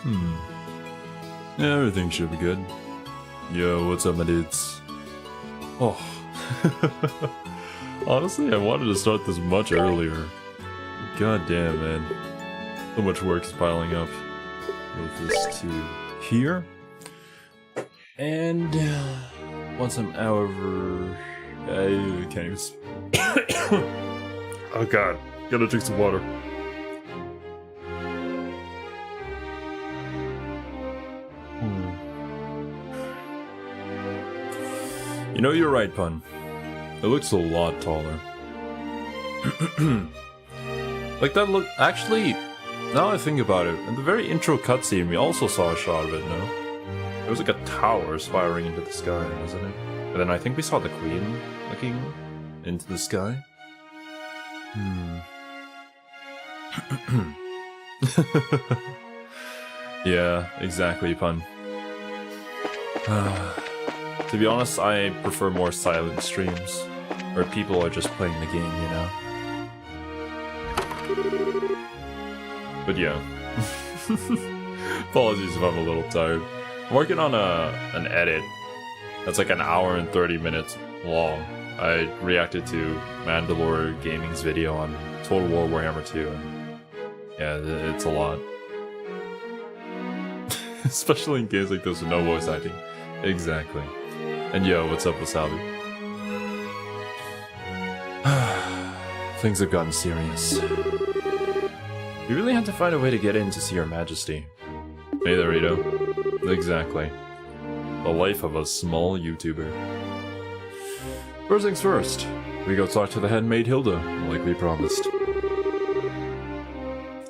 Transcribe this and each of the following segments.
Yeah, everything should be good. Yo, what's up, my dudes? Oh. Honestly, I wanted to start this much earlier. God damn, man. So much work is piling up. Move this to here. And once I'm out of... I can't even... Oh god, gotta drink some water. You know, you're right, Pun. It looks a lot taller. Like that look... Actually, now I think about it, in the very intro cutscene, we also saw a shot of it, no? It was like a tower spiraling into the sky, wasn't it? And then I think we saw the queen looking into the sky. Yeah, exactly, Pun. To be honest, I prefer more silent streams, where people are just playing the game, you know? But yeah. Apologies if I'm a little tired. I'm working on an edit that's like an hour and 30 minutes long. I reacted to Mandalore Gaming's video on Total War Warhammer 2, and yeah, it's a lot. Especially in games like this with no voice acting. Exactly. And yo, what's up, Wasabi? Things have gotten serious. We really had to find a way to get in to see Her Majesty. Hey there, Rito. Exactly. The life of a small YouTuber. First things first, we go talk to the handmaid Hilda, like we promised.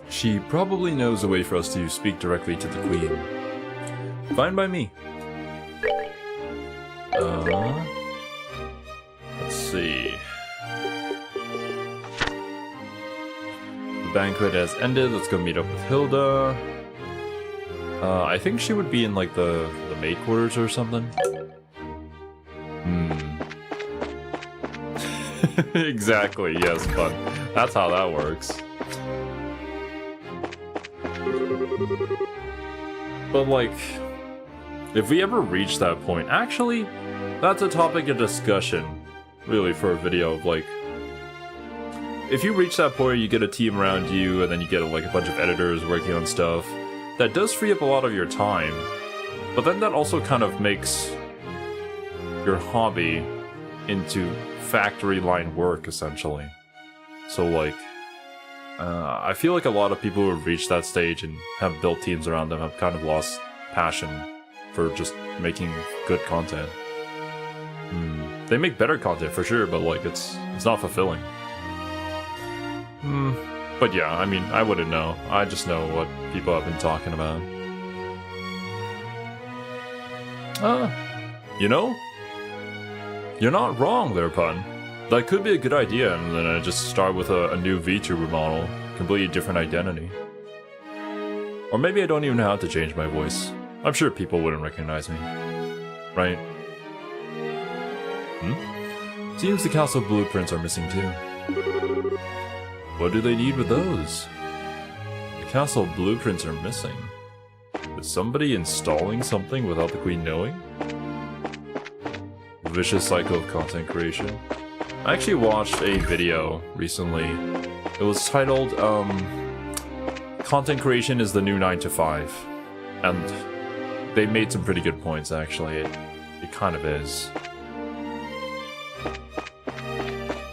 She probably knows a way for us to speak directly to the Queen. Fine by me. Let's see. The banquet has ended. Let's go meet up with Hilda. I think she would be in like the maid quarters or something. Exactly, yes, but that's how that works. But like, if we ever reach that point, actually, that's a topic of discussion, really, for a video of like, if you reach that point, you get a team around you, and then you get like a bunch of editors working on stuff, that does free up a lot of your time, but then that also kind of makes your hobby into factory line work, essentially. So like, I feel like a lot of people who have reached that stage and have built teams around them have kind of lost passion for just making good content. They make better content for sure, but like it's not fulfilling. But yeah, I mean, I wouldn't know. I just know what people have been talking about. You know? You're not wrong there, Pun. That could be a good idea, and then I just start with a new Vtuber model. Completely different identity. Or maybe I don't even know how to change my voice. I'm sure people wouldn't recognize me. Right? Seems the castle blueprints are missing too. What do they need with those? The castle blueprints are missing. Is somebody installing something without the Queen knowing? Vicious cycle of content creation. I actually watched a video recently. It was titled, Content Creation is the New 9 to 5. And they made some pretty good points, actually. It kind of is.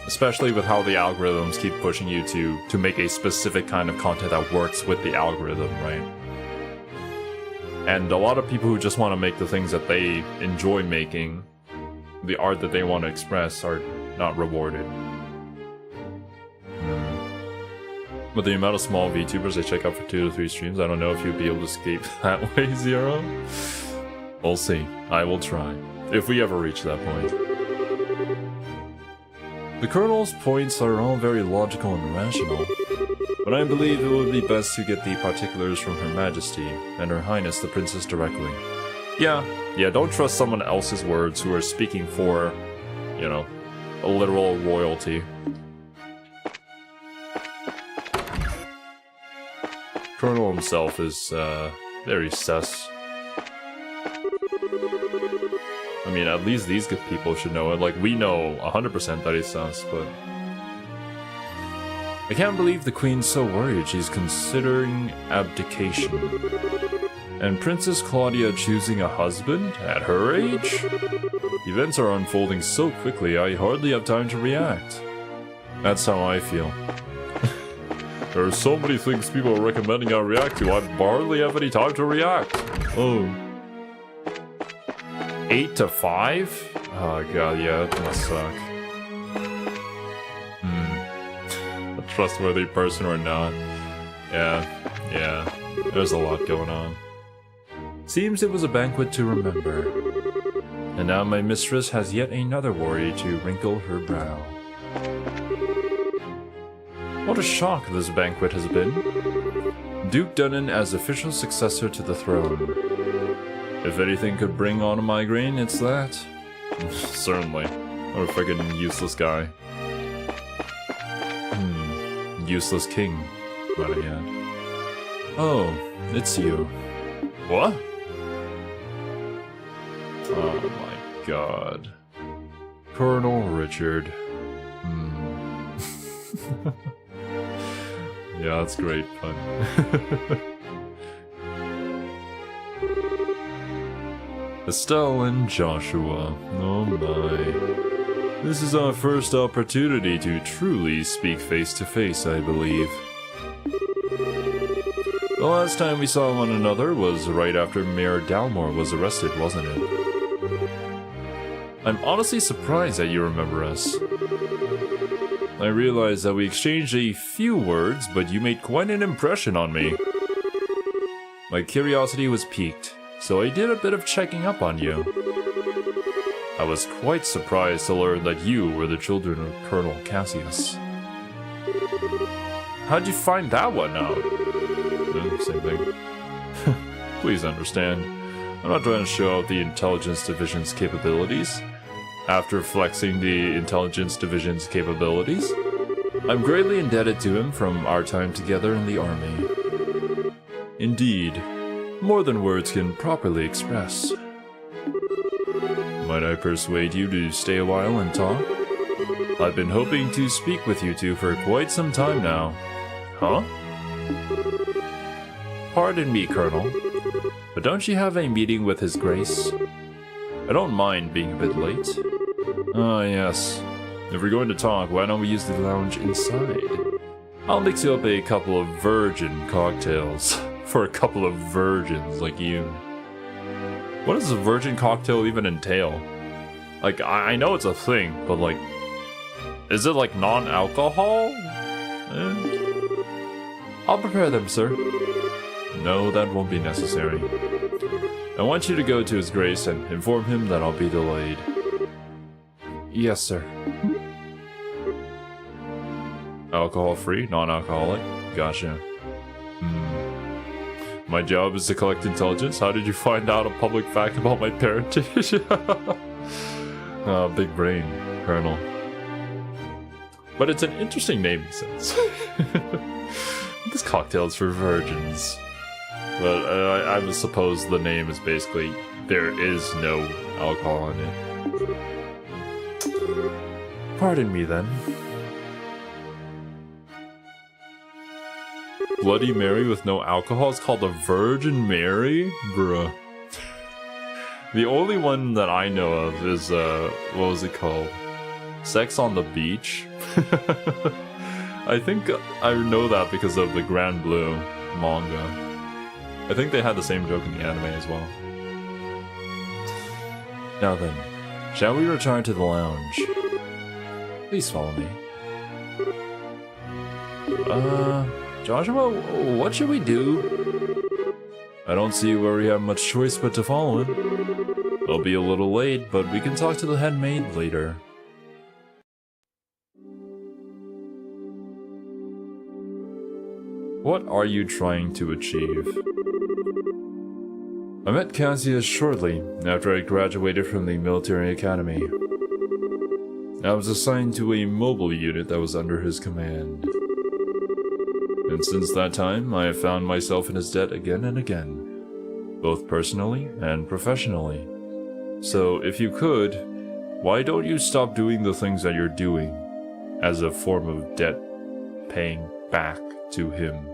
Especially with how the algorithms keep pushing you to make a specific kind of content that works with the algorithm, right? And a lot of people who just want to make the things that they enjoy making, the art that they want to express, are not rewarded. With the amount of small VTubers I check out for 2 to 3 streams, I don't know if you'd be able to escape that way, Zero. We'll see. I will try. If we ever reach that point. The Colonel's points are all very logical and rational, but I believe it would be best to get the particulars from Her Majesty and Her Highness the Princess directly. Yeah, don't trust someone else's words who are speaking for, you know, a literal royalty. Colonel himself is Very sus. I mean, at least these good people should know it. Like, we know 100% that he's sus, but... I can't believe the Queen's so worried she's considering abdication. And Princess Claudia choosing a husband at her age? Events are unfolding so quickly, I hardly have time to react. That's how I feel. There are so many things people are recommending I react to, I hardly have any time to react. Oh. 8 to 5? Oh god, yeah, that must suck. A trustworthy person or not? Yeah, there's a lot going on. Seems it was a banquet to remember. And now my mistress has yet another worry to wrinkle her brow. What a shock this banquet has been. Duke Dunnan as official successor to the throne. If anything could bring on a migraine, it's that. Certainly. What a friggin' useless guy. Useless king, might I add. Oh, it's you. What? Oh my god. Colonel Richard. Yeah, that's great fun. Estelle and Joshua. Oh my. This is our first opportunity to truly speak face to face, I believe. The last time we saw one another was right after Mayor Dalmore was arrested, wasn't it? I'm honestly surprised that you remember us. I realize that we exchanged a few words, but you made quite an impression on me. My curiosity was piqued, so I did a bit of checking up on you. I was quite surprised to learn that you were the children of Colonel Cassius. How'd you find that one out? Same thing. Please understand, I'm not trying to show out the Intelligence Division's capabilities. After flexing the Intelligence Division's capabilities, I'm greatly indebted to him from our time together in the army. Indeed, more than words can properly express. Might I persuade you to stay a while and talk? I've been hoping to speak with you two for quite some time now. Huh? Pardon me, Colonel, but don't you have a meeting with His Grace? I don't mind being a bit late. Ah, yes. If we're going to talk, why don't we use the lounge inside? I'll mix you up a couple of virgin cocktails for a couple of virgins like you. What does a virgin cocktail even entail? Like, I know it's a thing, but like, is it like non-alcohol? I'll prepare them, sir. No, that won't be necessary. I want you to go to His Grace and inform him that I'll be delayed. Yes, sir. Alcohol-free, non-alcoholic? Gotcha. My job is to collect intelligence. How did you find out a public fact about my parentage? Big brain, Colonel. But it's an interesting naming sense. This cocktail's for virgins. But I suppose the name is basically, there is no alcohol in it. Pardon me then. Bloody Mary with no alcohol is called a Virgin Mary? Bruh. The only one that I know of is, what was it called? Sex on the Beach? I think I know that because of the Grand Blue manga. I think they had the same joke in the anime as well. Now then, shall we return to the lounge? Please follow me. Joshua, what should we do? I don't see where we have much choice but to follow him. I'll be a little late, but we can talk to the head maid later. What are you trying to achieve? I met Cassius shortly after I graduated from the military academy. I was assigned to a mobile unit that was under his command. And since that time, I have found myself in his debt again and again. both personally and professionally. So if you could, why don't you stop doing the things that you're doing as a form of debt paying back to him?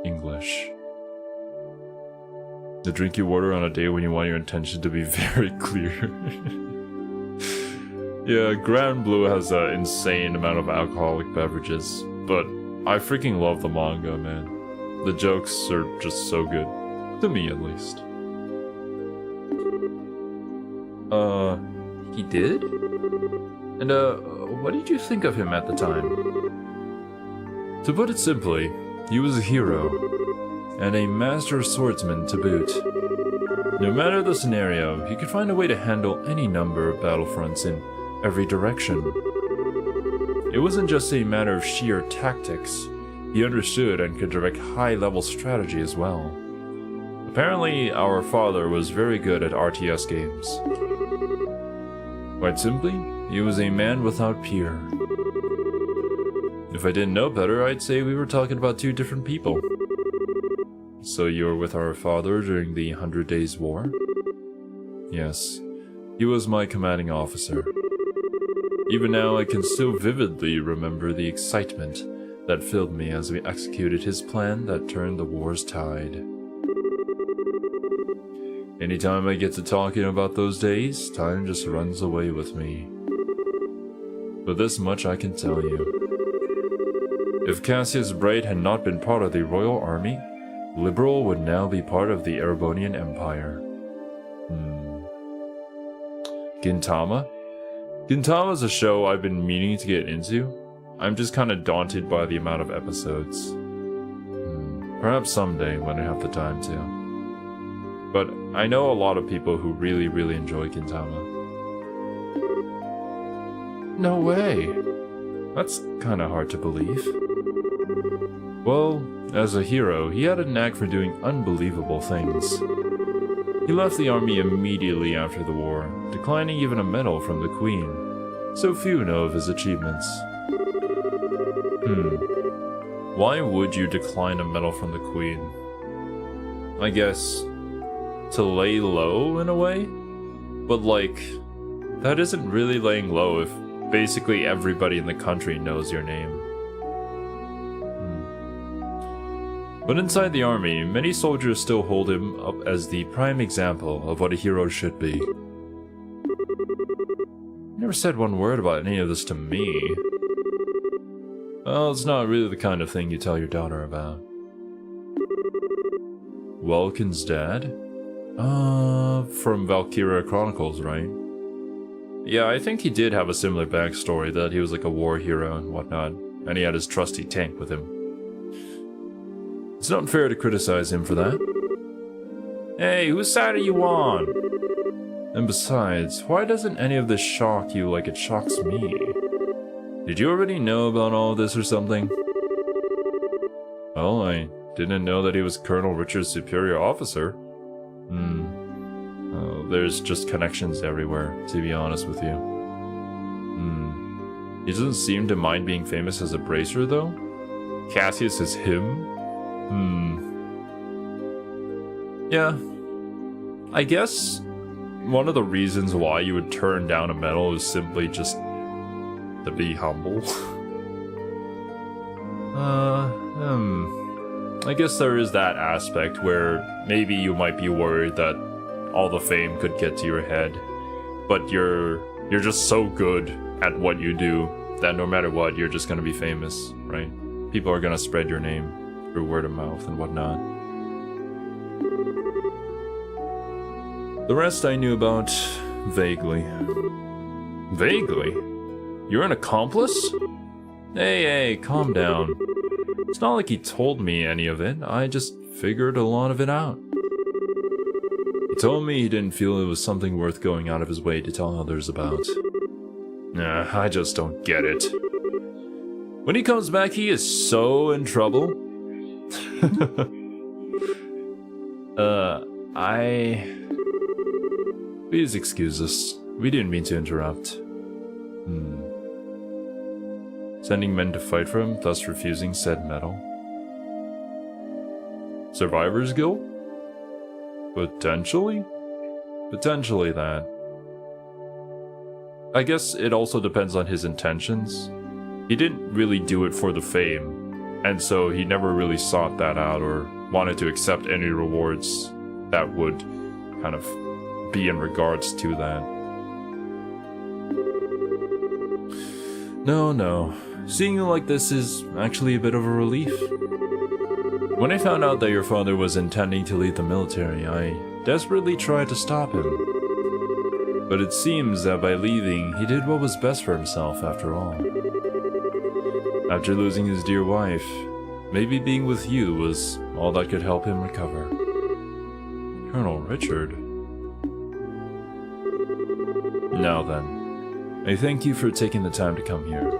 English. The drink you order on a day when you want your intention to be very clear. Yeah, Grand Blue has an insane amount of alcoholic beverages, but I freaking love the manga, man. The jokes are just so good. To me, at least. He did? And, what did you think of him at the time? To put it simply, he was a hero, and a master swordsman to boot. No matter the scenario, he could find a way to handle any number of battlefronts in every direction. It wasn't just a matter of sheer tactics, he understood and could direct high-level strategy as well. Apparently, our father was very good at RTS games. Quite simply, he was a man without peer. If I didn't know better, I'd say we were talking about two different people. So you were with our father during the 100 Days War? Yes, he was my commanding officer. Even now, I can still vividly remember the excitement that filled me as we executed his plan that turned the war's tide. Anytime I get to talking about those days, time just runs away with me. But this much I can tell you. If Cassius Bright had not been part of the Royal Army, Liberal would now be part of the Erebonian Empire. Gintama? Gintama's a show I've been meaning to get into. I'm just kinda daunted by the amount of episodes. Perhaps someday when I have the time to. But I know a lot of people who really enjoy Gintama. No way! That's kinda hard to believe. Well, as a hero, he had a knack for doing unbelievable things. He left the army immediately after the war, declining even a medal from the Queen. So few know of his achievements. Why would you decline a medal from the Queen? I guess to lay low in a way? But like, that isn't really laying low if basically everybody in the country knows your name. But inside the army, many soldiers still hold him up as the prime example of what a hero should be. He never said one word about any of this to me. Well, it's not really the kind of thing you tell your daughter about. Welkin's dad? From Valkyria Chronicles, right? Yeah, I think he did have a similar backstory, that he was like a war hero and whatnot, and he had his trusty tank with him. It's not fair to criticize him for that. Hey, whose side are you on? And besides, why doesn't any of this shock you like it shocks me? Did you already know about all this or something? Well, I didn't know that he was Colonel Richard's superior officer. There's just connections everywhere, to be honest with you. He doesn't seem to mind being famous as a bracer, though? Cassius is him? Yeah. I guess one of the reasons why you would turn down a medal is simply just to be humble. I guess there is that aspect where maybe you might be worried that all the fame could get to your head, but you're just so good at what you do that no matter what, you're just gonna be famous, right? People are gonna spread your name through word of mouth and whatnot. The rest I knew about vaguely. Vaguely? You're an accomplice? Hey, calm down. It's not like he told me any of it, I just figured a lot of it out. He told me he didn't feel it was something worth going out of his way to tell others about. Nah, I just don't get it. When he comes back, he is so in trouble. Please excuse us. We didn't mean to interrupt. Sending men to fight for him, thus refusing said medal. Survivors Guild? Potentially? Potentially that. I guess it also depends on his intentions. He didn't really do it for the fame, and so he never really sought that out or wanted to accept any rewards that would kind of be in regards to that. No. Seeing you like this is actually a bit of a relief. When I found out that your father was intending to leave the military, I desperately tried to stop him. But it seems that by leaving, he did what was best for himself after all. After losing his dear wife, maybe being with you was all that could help him recover. Colonel Richard. Now then, I thank you for taking the time to come here.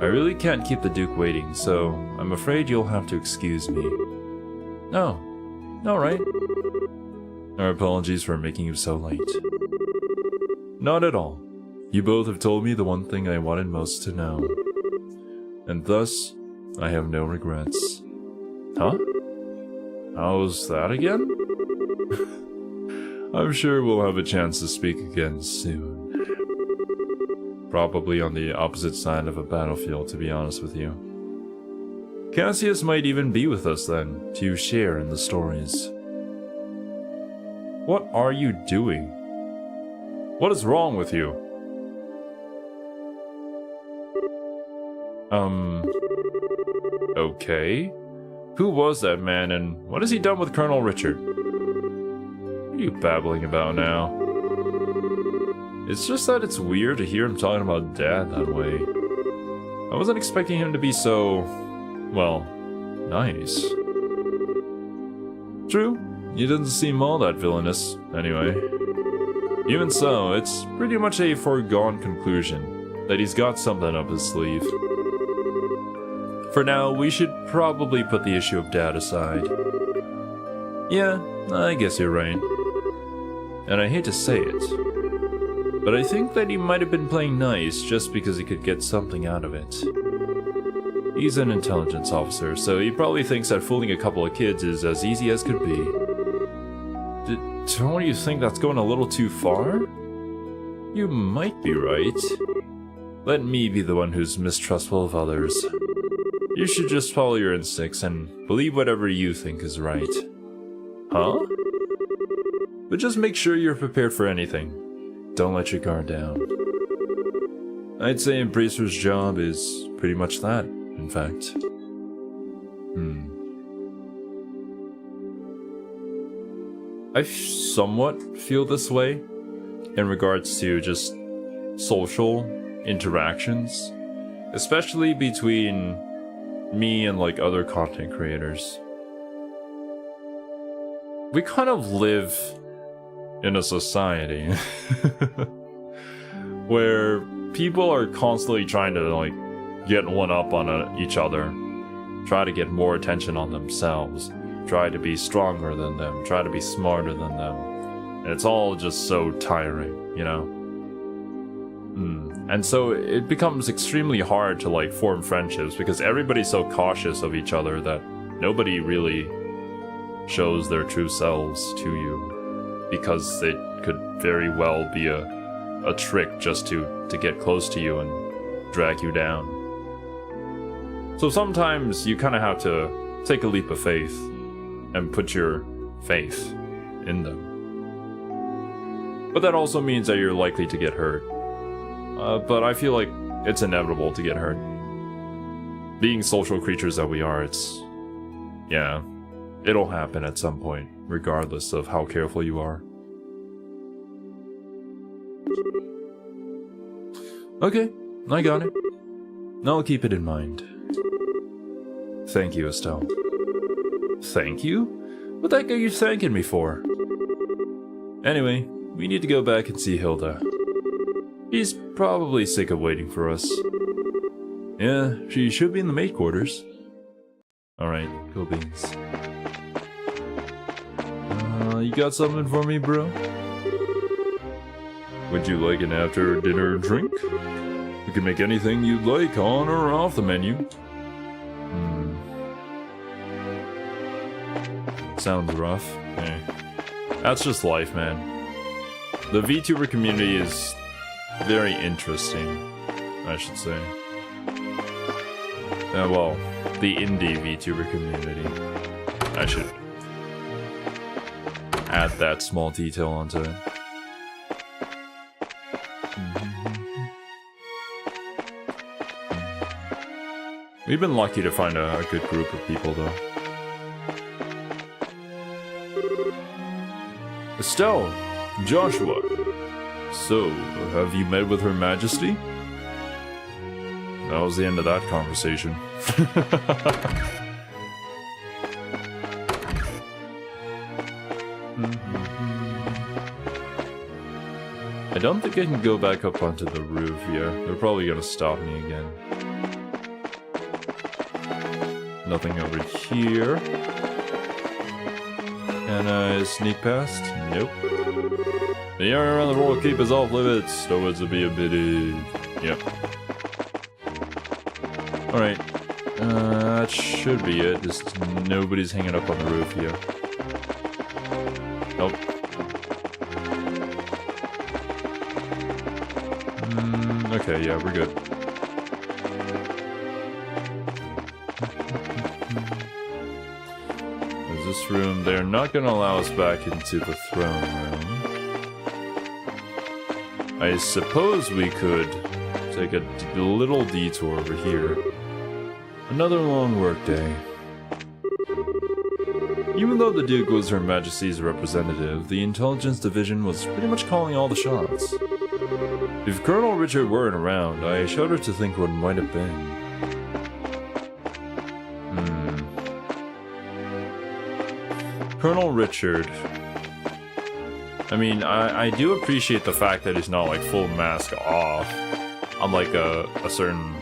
I really can't keep the Duke waiting, so I'm afraid you'll have to excuse me. No, right? Our apologies for making you so late. Not at all. You both have told me the one thing I wanted most to know. And thus, I have no regrets. Huh? How's that again? I'm sure we'll have a chance to speak again soon. Probably on the opposite side of a battlefield, to be honest with you. Cassius might even be with us then, to share in the stories. What are you doing? What is wrong with you? Okay. Who was that man, and what has he done with Colonel Richard? What are you babbling about now? It's just that it's weird to hear him talking about Dad that way. I wasn't expecting him to be so, well, nice. True, he doesn't seem all that villainous, anyway. Even so, it's pretty much a foregone conclusion that he's got something up his sleeve. For now, we should probably put the issue of Dad aside. Yeah, I guess you're right. And I hate to say it, but I think that he might have been playing nice just because he could get something out of it. He's an intelligence officer, so he probably thinks that fooling a couple of kids is as easy as could be. Don't you think that's going a little too far? You might be right. Let me be the one who's mistrustful of others. You should just follow your instincts and believe whatever you think is right. Huh? But just make sure you're prepared for anything. Don't let your guard down. I'd say Embracer's job is pretty much that, in fact. I somewhat feel this way in regards to just social interactions, especially between me and like other content creators. We kind of live in a society where people are constantly trying to like get one up on each other, try to get more attention on themselves, try to be stronger than them, try to be smarter than them. And it's all just so tiring, you know? And so it becomes extremely hard to like form friendships because everybody's so cautious of each other that nobody really shows their true selves to you, because it could very well be a trick just to get close to you and drag you down. So sometimes you kind of have to take a leap of faith and put your faith in them. But that also means that you're likely to get hurt. But I feel like it's inevitable to get hurt. Being social creatures that we are, yeah, it'll happen at some point, regardless of how careful you are. Okay, I got it. I'll keep it in mind. Thank you, Estelle. Thank you? What the heck are you thanking me for? Anyway, we need to go back and see Hilda. She's probably sick of waiting for us. Yeah, she should be in the maid quarters. Alright, go beans. You got something for me, bro? Would you like an after-dinner drink? We can make anything you'd like on or off the menu. Sounds rough. Hey. That's just life, man. The VTuber community is very interesting, I should say. Well, the indie VTuber community. I should add that small detail onto it. We've been lucky to find a good group of people, though. Estelle, Joshua. So, have you met with Her Majesty? That was the end of that conversation. I don't think I can go back up onto the roof here. They're probably gonna stop me again. Nothing over here. Can I sneak past? Nope. The area around the royal keep is off limits. No one's to be admitted. Yep. Alright. That should be it. Just nobody's hanging up on the roof here. Nope. Okay, yeah, we're good. There's this room. They're not gonna allow us back into the throne room. I suppose we could take a little detour over here. Another long workday. Even though the Duke was Her Majesty's representative, the Intelligence Division was pretty much calling all the shots. If Colonel Richard weren't around, I shudder to think what might have been. Colonel Richard. I mean, I do appreciate the fact that he's not like full mask off, unlike a certain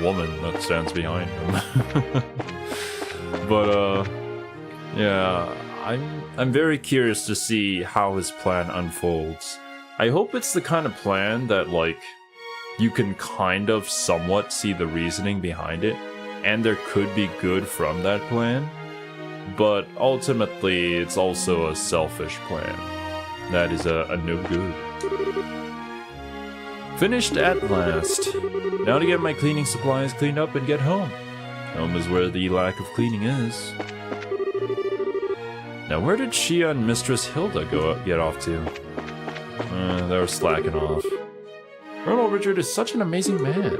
woman that stands behind him. But yeah, I'm very curious to see how his plan unfolds. I hope it's the kind of plan that like you can kind of somewhat see the reasoning behind it, and there could be good from that plan. But ultimately, it's also a selfish plan. That is a no good. Finished at last. Now to get my cleaning supplies cleaned up and get home. Home is where the lack of cleaning is. Now where did Shia and Mistress Hilda get off to? They were slacking off. Colonel Richard is such an amazing man.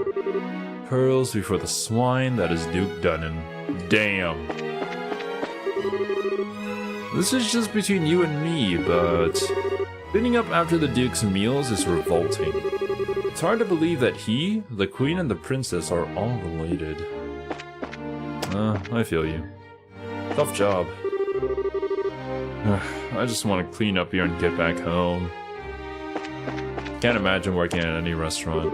Pearls before the swine that is Duke Dunnan. Damn. This is just between you and me, but cleaning up after the Duke's meals is revolting. It's hard to believe that he, the Queen, and the Princess are all related. I feel you. Tough job. I just want to clean up here and get back home. Can't imagine working at any restaurant.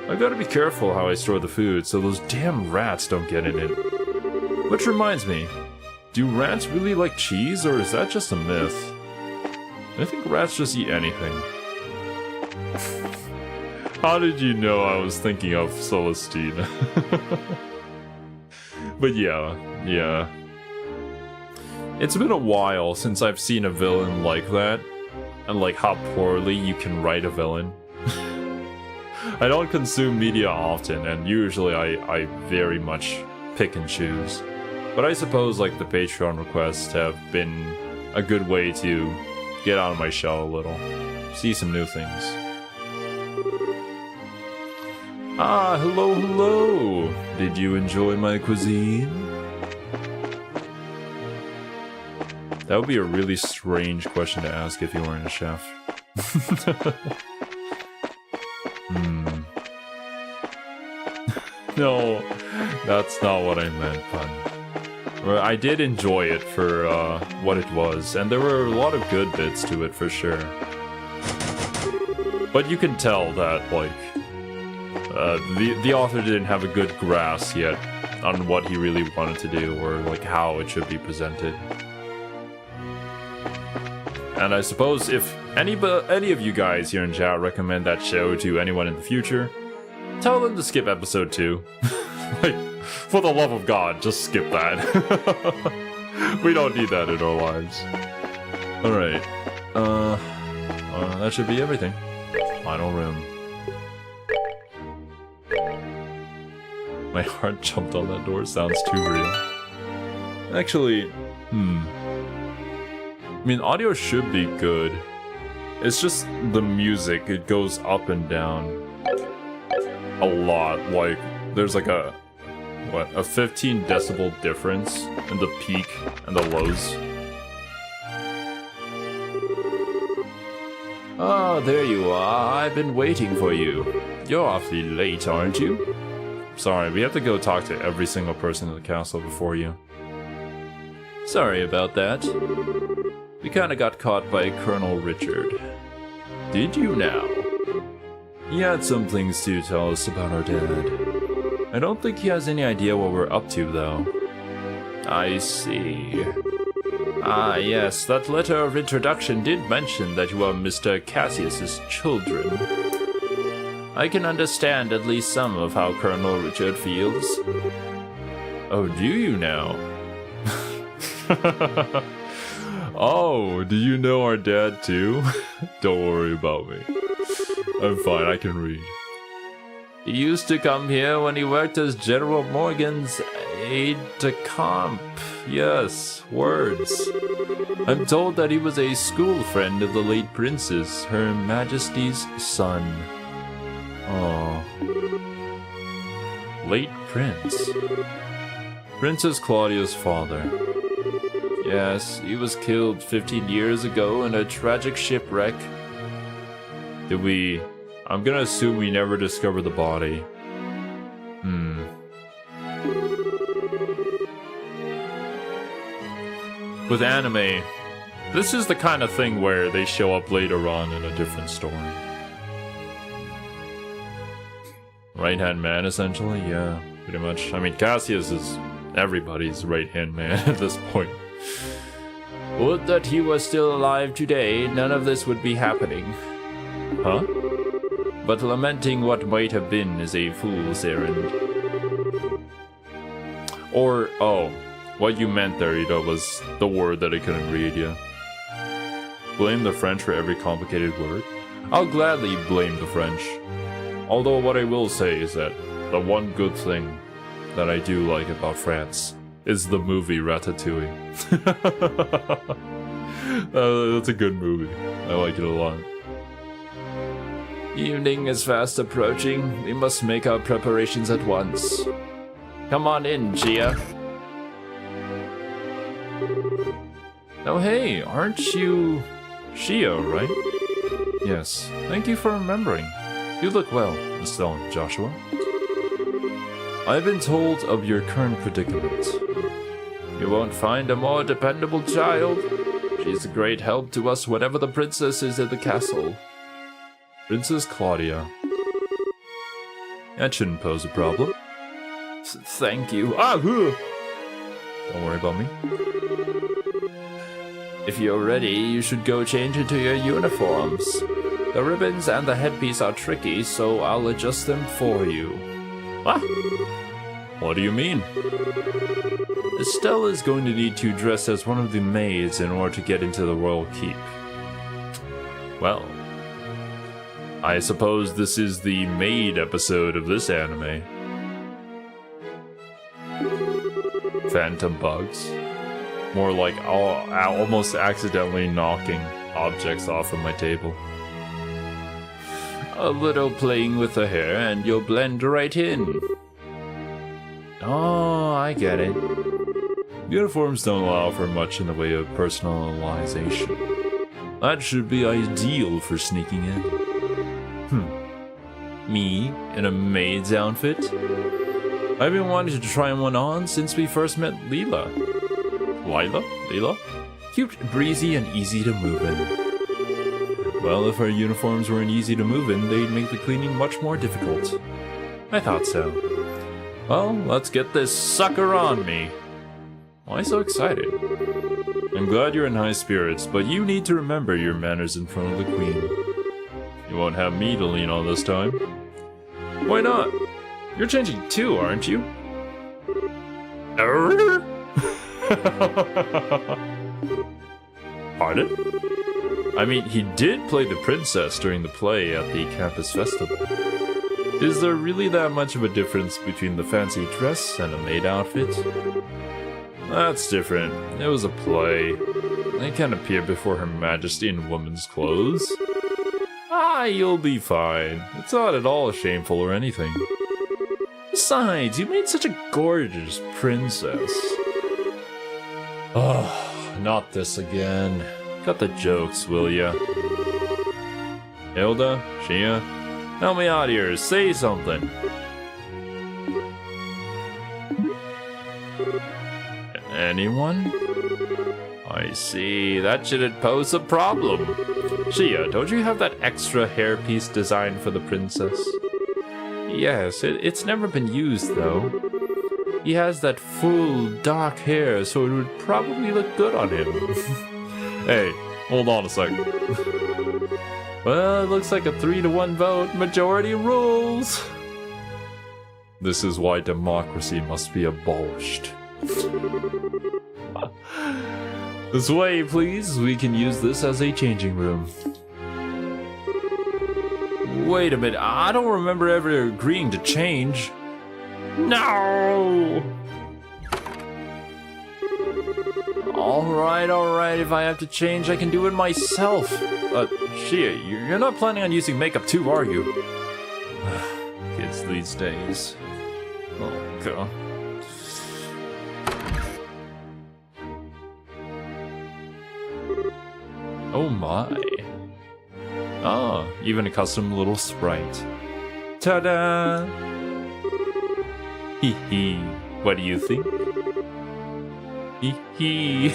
I've got to be careful how I store the food so those damn rats don't get in it. Which reminds me, do rats really like cheese, or is that just a myth? I think rats just eat anything. How did you know I was thinking of Celestine? But yeah. It's been a while since I've seen a villain like that, and like how poorly you can write a villain. I don't consume media often, and usually I very much pick and choose. But I suppose like the Patreon requests have been a good way to get out of my shell a little. See some new things. Ah, hello. Did you enjoy my cuisine? That would be a really strange question to ask if you weren't a chef. No, that's not what I meant, pun. I did enjoy it for what it was, and there were a lot of good bits to it for sure. But you can tell that, like, the author didn't have a good grasp yet on what he really wanted to do, or like how it should be presented. And I suppose if any of you guys here in chat recommend that show to anyone in the future, tell them to skip episode 2. Like, For the love of God, just skip that. We don't need that in our lives. Alright. That should be everything. Final room. My heart jumped on that door, sounds too real. Actually, I mean, audio should be good. It's just the music, it goes up and down a lot. Like, there's like a 15 decibel difference in the peak and the lows. Ah, there you are. I've been waiting for you. You're awfully late, aren't you? Sorry, we have to go talk to every single person in the castle before you. Sorry about that. We kinda got caught by Colonel Richard. Did you now? He had some things to tell us about our dad. I don't think he has any idea what we're up to, though. I see. Ah, yes, that letter of introduction did mention that you are Mr. Cassius's children. I can understand at least some of how Colonel Richard feels. Oh, do you now? Oh, do you know our dad too? Don't worry about me. I'm fine, I can read. He used to come here when he worked as General Morgan's aide-de-camp. Yes, words. I'm told that he was a school friend of the late princess, Her Majesty's son. Oh. Late prince. Princess Claudia's father. Yes, he was killed 15 years ago in a tragic shipwreck. Did we... I'm gonna assume we never discovered the body. With anime, this is the kind of thing where they show up later on in a different story. Right-hand man, essentially? Yeah, pretty much. I mean, Cassius is everybody's right-hand man at this point. Would that he was still alive today, none of this would be happening. Huh? But lamenting what might have been is a fool's errand. Or, oh, what you meant there, Ida, was the word that I couldn't read, yeah. Blame the French for every complicated word? I'll gladly blame the French. Although what I will say is that the one good thing that I do like about France is the movie Ratatouille. That's a good movie. I like it a lot. Evening is fast approaching. We must make our preparations at once. Come on in, Gia. Oh hey, aren't you... Shio, right? Yes, thank you for remembering. You look well, Estelle and Joshua. I've been told of your current predicament. You won't find a more dependable child. She's a great help to us whenever the princess is at the castle. Princess Claudia. That shouldn't pose a problem. Thank you. Don't worry about me. If you're ready, you should go change into your uniforms. The ribbons and the headpiece are tricky, so I'll adjust them for you. Ah! What do you mean? Estelle is going to need to dress as one of the maids in order to get into the royal keep. Well, I suppose this is the maid episode of this anime. Phantom bugs. More like almost accidentally knocking objects off of my table. A little playing with the hair and you'll blend right in. Oh, I get it. Uniforms don't allow for much in the way of personalization. That should be ideal for sneaking in. Me in a maid's outfit? I've been wanting to try one on since we first met Leela. Leela? Cute, breezy, and easy to move in. Well, if our uniforms weren't easy to move in, they'd make the cleaning much more difficult. I thought so. Well, let's get this sucker on me. Why so excited? I'm glad you're in high spirits, but you need to remember your manners in front of the queen. You won't have me to lean on this time. Why not? You're changing too, aren't you? Pardon? I mean, he did play the princess during the play at the campus festival. Is there really that much of a difference between the fancy dress and a maid outfit? That's different. It was a play. They can't appear before Her Majesty in woman's clothes. You'll be fine. It's not at all shameful or anything. Besides, you made such a gorgeous princess. Oh, not this again. Cut the jokes, will ya? Hilda? Shia? Help me out here, say something. Anyone? I see, that shouldn't pose a problem. Shia, don't you have that extra hairpiece designed for the princess? Yes, it's never been used though. He has that full, dark hair, so it would probably look good on him. Hey, hold on a second. Well, it looks like a 3-to-1 vote. Majority rules. This is why democracy must be abolished. This way, please. We can use this as a changing room. Wait a minute. I don't remember ever agreeing to change. No! Alright. If I have to change, I can do it myself. Shia, you're not planning on using makeup too, are you? Kids these days. Oh, God. Oh my. Ah, even a custom little sprite. Ta-da! Hee hee. What do you think? Hee hee.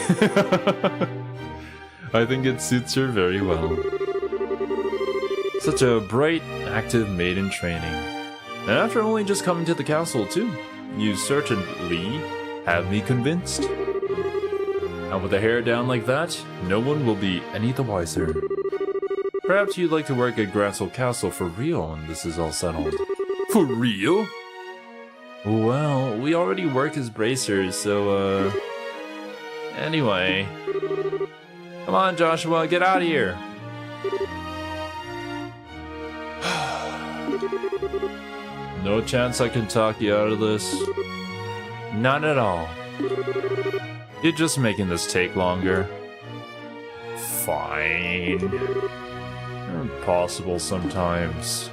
I think it suits her very well. Such a bright, active maid in training. And after only just coming to the castle too, you certainly have me convinced. And with the hair down like that, no one will be any the wiser. Perhaps you'd like to work at Grassel Castle for real when this is all settled. For real? Well, we already work as bracers, so anyway. Come on, Joshua, get out of here. No chance I can talk you out of this? None at all. You're just making this take longer. Fine. You're impossible sometimes.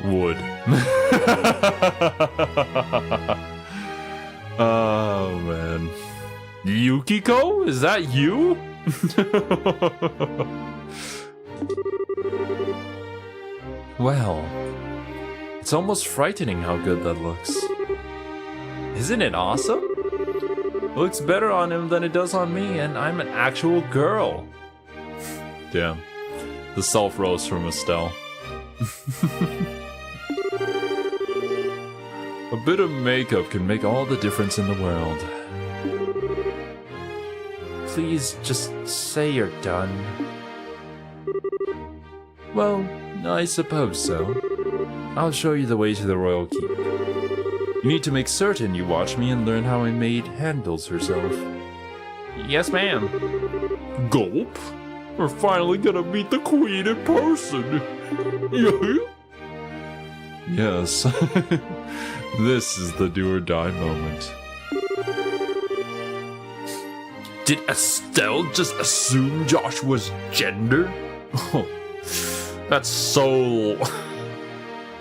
Wood. Oh man. Yukiko? Is that you? Well, it's almost frightening how good that looks. Isn't it awesome? It looks better on him than it does on me, and I'm an actual girl. Damn. The self-roast from Estelle. A bit of makeup can make all the difference in the world. Please just say you're done. Well, I suppose so. I'll show you the way to the royal keep. You need to make certain you watch me and learn how a maid handles herself. Yes, ma'am. Gulp. We're finally gonna meet the queen in person. Yes. This is the do or die moment. Did Estelle just assume Joshua's gender? Oh, that's so...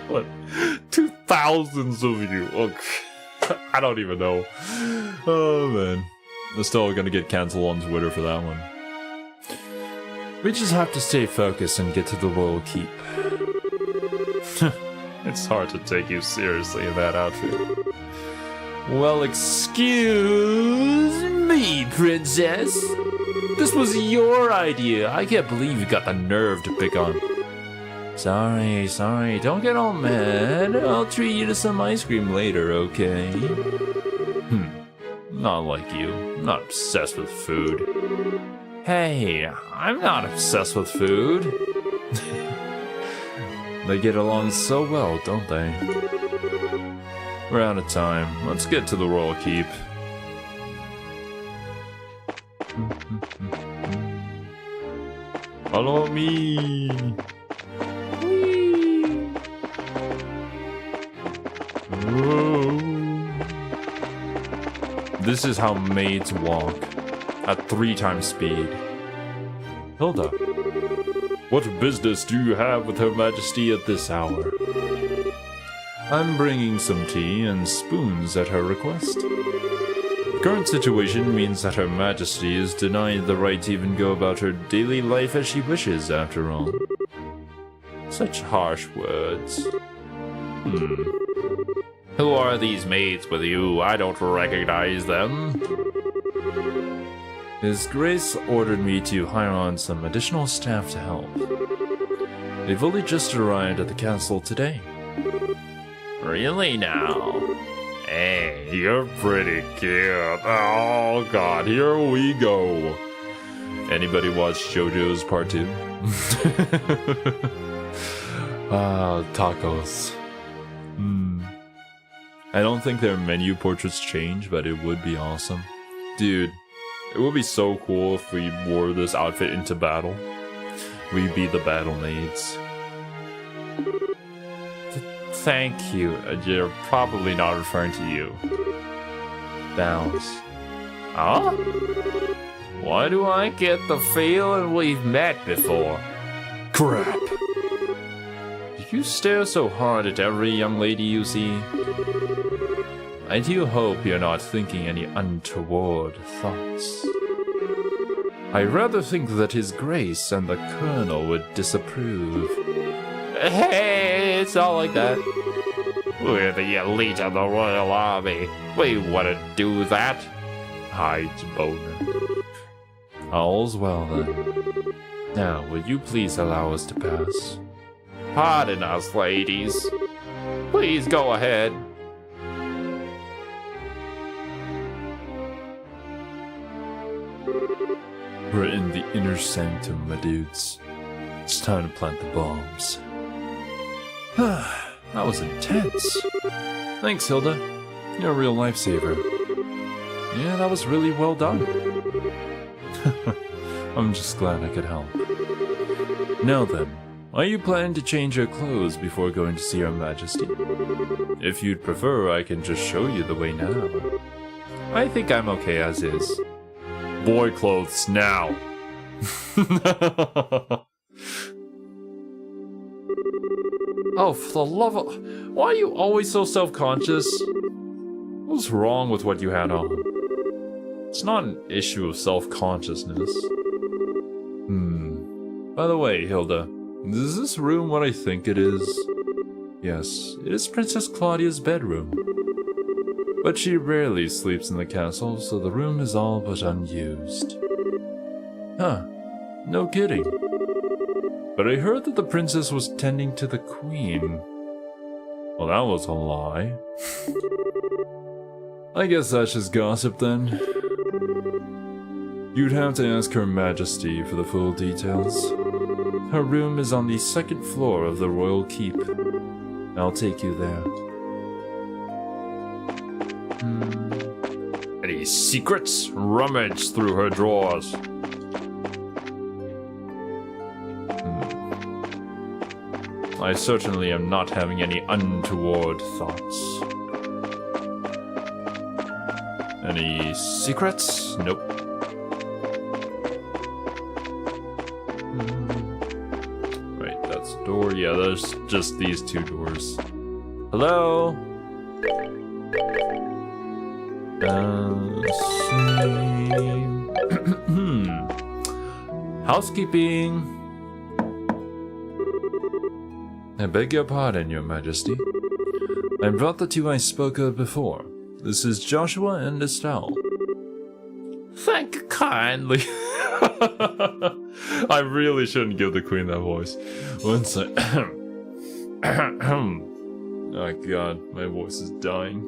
What? 2,000s of you. Oh, I don't even know. Oh, man. Estelle gonna get canceled on Twitter for that one. We just have to stay focused and get to the royal keep. It's hard to take you seriously in that outfit. Well, excuse me, princess. This was your idea. I can't believe you got the nerve to pick on. Sorry. Don't get all mad. I'll treat you to some ice cream later, okay? Not like you. I'm not obsessed with food. Hey, I'm not obsessed with food. They get along so well, don't they? We're out of time. Let's get to the royal keep. Follow me. Whee. This is how maids walk, at 3 times speed. Hilda, what business do you have with Her Majesty at this hour? I'm bringing some tea and spoons at her request. The current situation means that Her Majesty is denied the right to even go about her daily life as she wishes, after all. Such harsh words. Who are these maids with you? I don't recognize them. His Grace ordered me to hire on some additional staff to help. They've only just arrived at the castle today. Really now? Hey, you're pretty cute. Oh god, here we go. Anybody watch JoJo's Part 2? Tacos. I don't think their menu portraits change, but it would be awesome. Dude, it would be so cool if we wore this outfit into battle. We'd be the battle maids. Thank you. You're probably not referring to you. Bows. Huh? Why do I get the feeling we've met before? Crap. Do you stare so hard at every young lady you see? I do hope you're not thinking any untoward thoughts. I rather think that His Grace and the Colonel would disapprove. Hey, it's not like that. We're the elite of the Royal Army. We wouldn't do that. Hides boner. All's well then. Now, will you please allow us to pass? Pardon us, ladies. Please go ahead. We're in the inner sanctum, my dudes. It's time to plant the bombs. That was intense. Thanks, Hilda. You're a real lifesaver. Yeah, that was really well done. I'm just glad I could help. Now then, are you planning to change your clothes before going to see Her Majesty? If you'd prefer, I can just show you the way now. I think I'm okay as is. Boy clothes now. Oh, for the love of... Why are you always so self-conscious? What's wrong with what you had on? It's not an issue of self-consciousness. By the way, Hilda, is this room what I think it is? Yes, it is Princess Claudia's bedroom. But she rarely sleeps in the castle, so the room is all but unused. Huh, no kidding. But I heard that the princess was tending to the queen. Well, that was a lie. I guess that's just gossip then. You'd have to ask Her Majesty for the full details. Her room is on the 2nd floor of the royal keep. I'll take you there. Any secrets? Rummage through her drawers. I certainly am not having any untoward thoughts. Any secrets? Nope. Right, that's a door. Yeah, there's just these 2 doors. Hello? Housekeeping. I beg your pardon, Your Majesty. I brought the 2 I spoke of before. This is Joshua and Estelle. Thank you kindly. I really shouldn't give the queen that voice. One sec. Oh god, my voice is dying.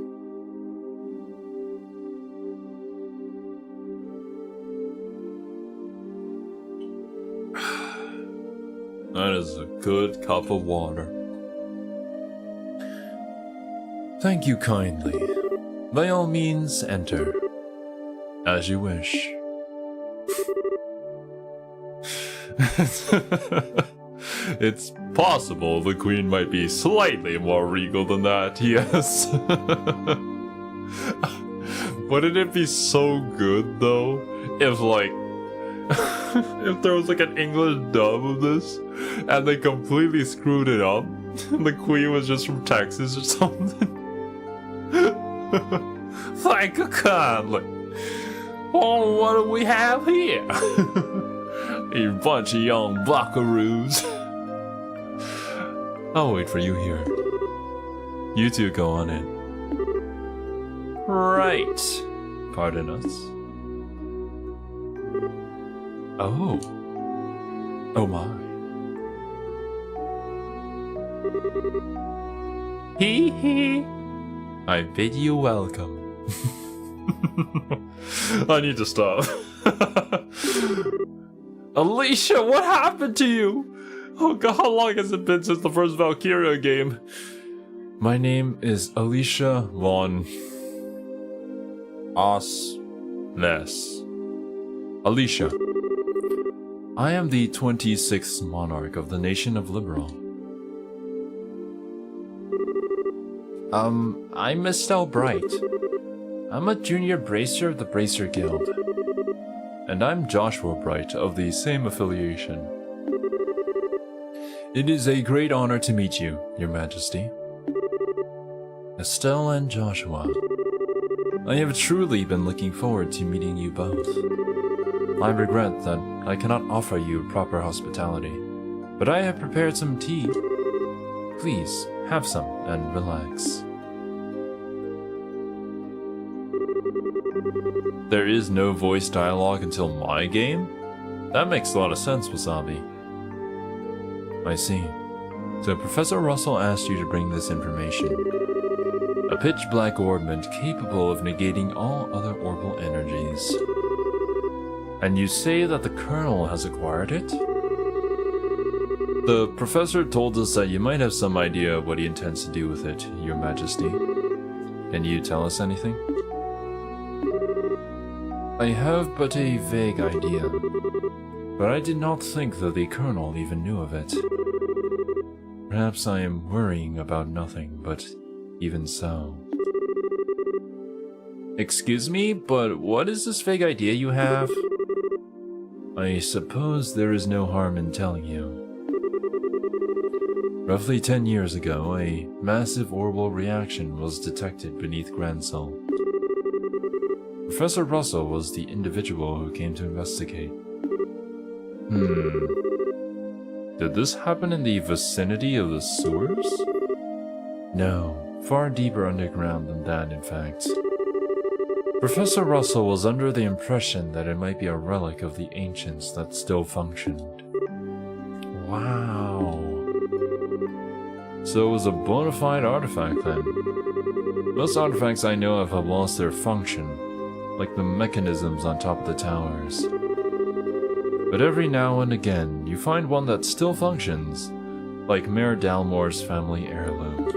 That is a good cup of water. Thank you kindly. By all means, enter. As you wish. It's possible the queen might be slightly more regal than that, yes. Wouldn't it be so good, though, if, like, if there was, like, an English dub of this, and they completely screwed it up, and the queen was just from Texas or something? Thank you kindly. Oh, what do we have here? A bunch of young buckaroos. I'll wait for you here. You two go on in. Right. Pardon us. Oh. Oh my. Hee hee. I bid you welcome. I need to stop. Alicia, what happened to you? Oh god, how long has it been since the first Valkyria game? My name is Alicia von Osnes. Alicia. I am the 26th monarch of the nation of Liberal. I'm Estelle Bright. I'm a junior bracer of the Bracer Guild. And I'm Joshua Bright of the same affiliation. It is a great honor to meet you, Your Majesty. Estelle and Joshua. I have truly been looking forward to meeting you both. I regret that I cannot offer you proper hospitality, but I have prepared some tea. Please, have some and relax. There is no voice dialogue until my game? That makes a lot of sense, Wasabi. I see. So Professor Russell asked you to bring this information. A pitch-black orbment capable of negating all other orbital energies. And you say that the Colonel has acquired it? The Professor told us that you might have some idea of what he intends to do with it, Your Majesty. Can you tell us anything? I have but a vague idea, but I did not think that the Colonel even knew of it. Perhaps I am worrying about nothing, but even so. Excuse me, but what is this vague idea you have? I suppose there is no harm in telling you. Roughly 10 years ago, a massive orbital reaction was detected beneath Gransol. Professor Russell was the individual who came to investigate. Did this happen in the vicinity of the sewers? No, far deeper underground than that, in fact. Professor Russell was under the impression that it might be a relic of the ancients that still functioned. Wow. So it was a bona fide artifact then. Most artifacts I know of have lost their function, like the mechanisms on top of the towers. But every now and again, you find one that still functions, like Mayor Dalmore's family heirloom.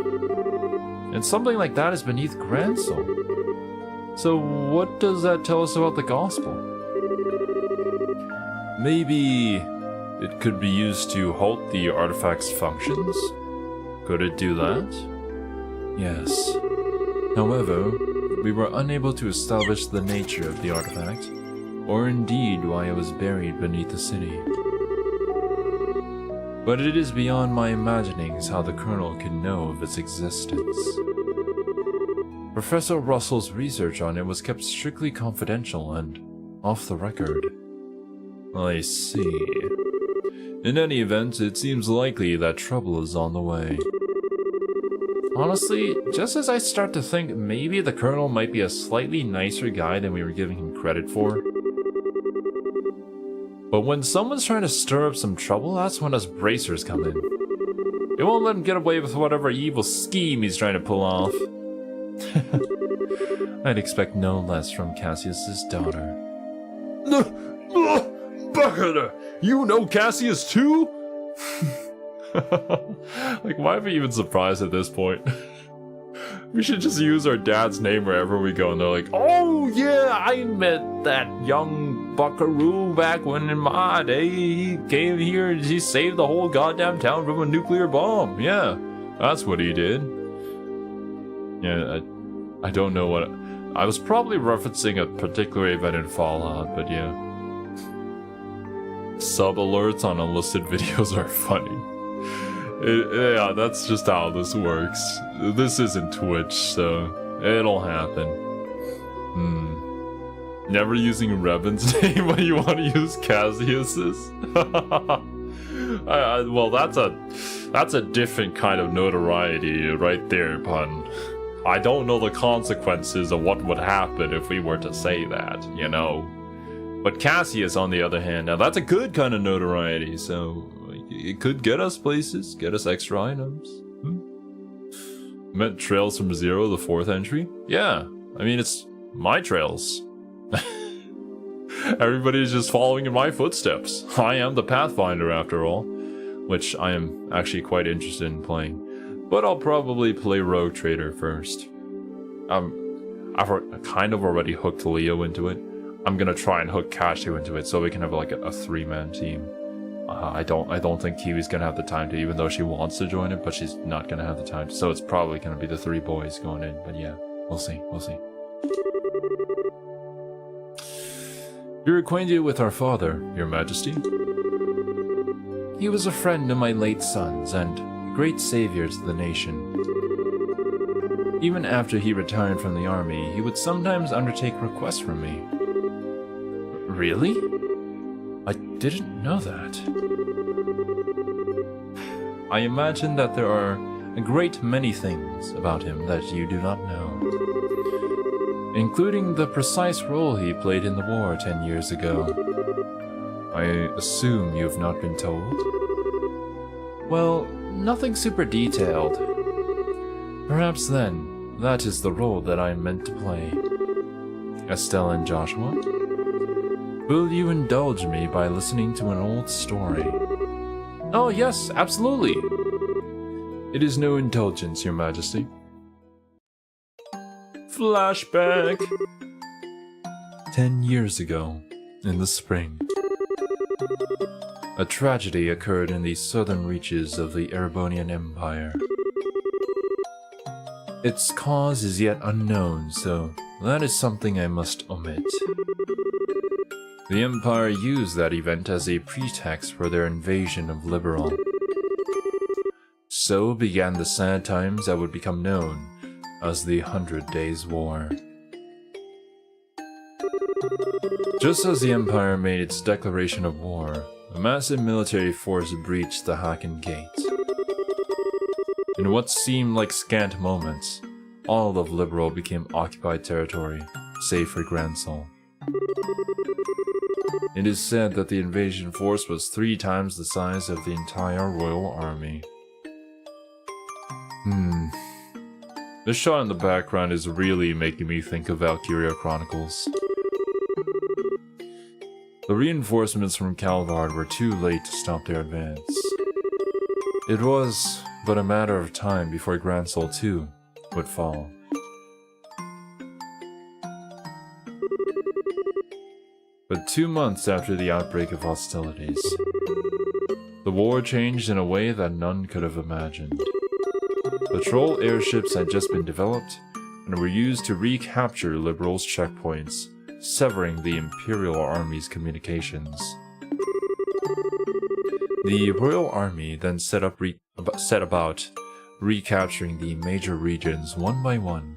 And something like that is beneath Gransol. So what does that tell us about the Gospel? Maybe it could be used to halt the artifact's functions? Could it do that? Yes. However, we were unable to establish the nature of the artifact, or indeed why it was buried beneath the city. But it is beyond my imaginings how the Colonel could know of its existence. Professor Russell's research on it was kept strictly confidential and off the record. I see. In any event, it seems likely that trouble is on the way. Honestly, just as I start to think maybe the Colonel might be a slightly nicer guy than we were giving him credit for. But when someone's trying to stir up some trouble, that's when us bracers come in. It won't let him get away with whatever evil scheme he's trying to pull off. I'd expect no less from Cassius's daughter. Bucketer! You know Cassius too? Like, why are we even surprised at this point? We should just use our dad's name wherever we go, and they're like, oh yeah, I met that young buckaroo back when in my day he came here and he saved the whole goddamn town from a nuclear bomb. Yeah, that's what he did. Yeah, I don't know what... I was probably referencing a particular event in Fallout, but yeah. Sub alerts on unlisted videos are funny. Yeah, that's just how this works. This isn't Twitch, so it'll happen. Never using Revan's name when you want to use Cassius's? Well, that's a different kind of notoriety right there, pun. I don't know the consequences of what would happen if we were to say that, you know? But Cassius, on the other hand, now that's a good kind of notoriety, so it could get us places, get us extra items. Met Trails from Zero, the 4th entry? Yeah, I mean, it's my trails. Everybody's just following in my footsteps. I am the Pathfinder, after all, which I am actually quite interested in playing. But I'll probably play Rogue Trader first. I've kind of already hooked Leo into it. I'm gonna try and hook Cashew into it so we can have like a 3-man team. I don't think Kiwi's gonna have the time to, even though she wants to join it, but she's not gonna have the time to, so it's probably gonna be the 3 boys going in, but yeah, we'll see. You're acquainted with our father, Your Majesty? He was a friend of my late son's and a great savior to the nation. Even after he retired from the army, he would sometimes undertake requests from me. Really? I didn't know that. I imagine that there are a great many things about him that you do not know, including the precise role he played in the war 10 years ago. I assume you have not been told? Well, nothing super detailed. Perhaps then, that is the role that I am meant to play. Estelle and Joshua? Will you indulge me by listening to an old story? Oh yes, absolutely! It is no indulgence, Your Majesty. Flashback! 10 years ago, in the spring, a tragedy occurred in the southern reaches of the Erebonian Empire. Its cause is yet unknown, so that is something I must omit. The Empire used that event as a pretext for their invasion of Liberal. So began the sad times that would become known as the 100 Days War. Just as the Empire made its declaration of war, a massive military force breached the Haken Gate. In what seemed like scant moments, all of Liberal became occupied territory, save for Gransol. It is said that the invasion force was 3 times the size of the entire royal army. This shot in the background is really making me think of Valkyria Chronicles. The reinforcements from Calvard were too late to stop their advance. It was but a matter of time before Gransol too would fall. But 2 months after the outbreak of hostilities, the war changed in a way that none could have imagined. Patrol airships had just been developed and were used to recapture Liberals' checkpoints, severing the Imperial Army's communications. The Royal Army then set about recapturing the major regions one by one,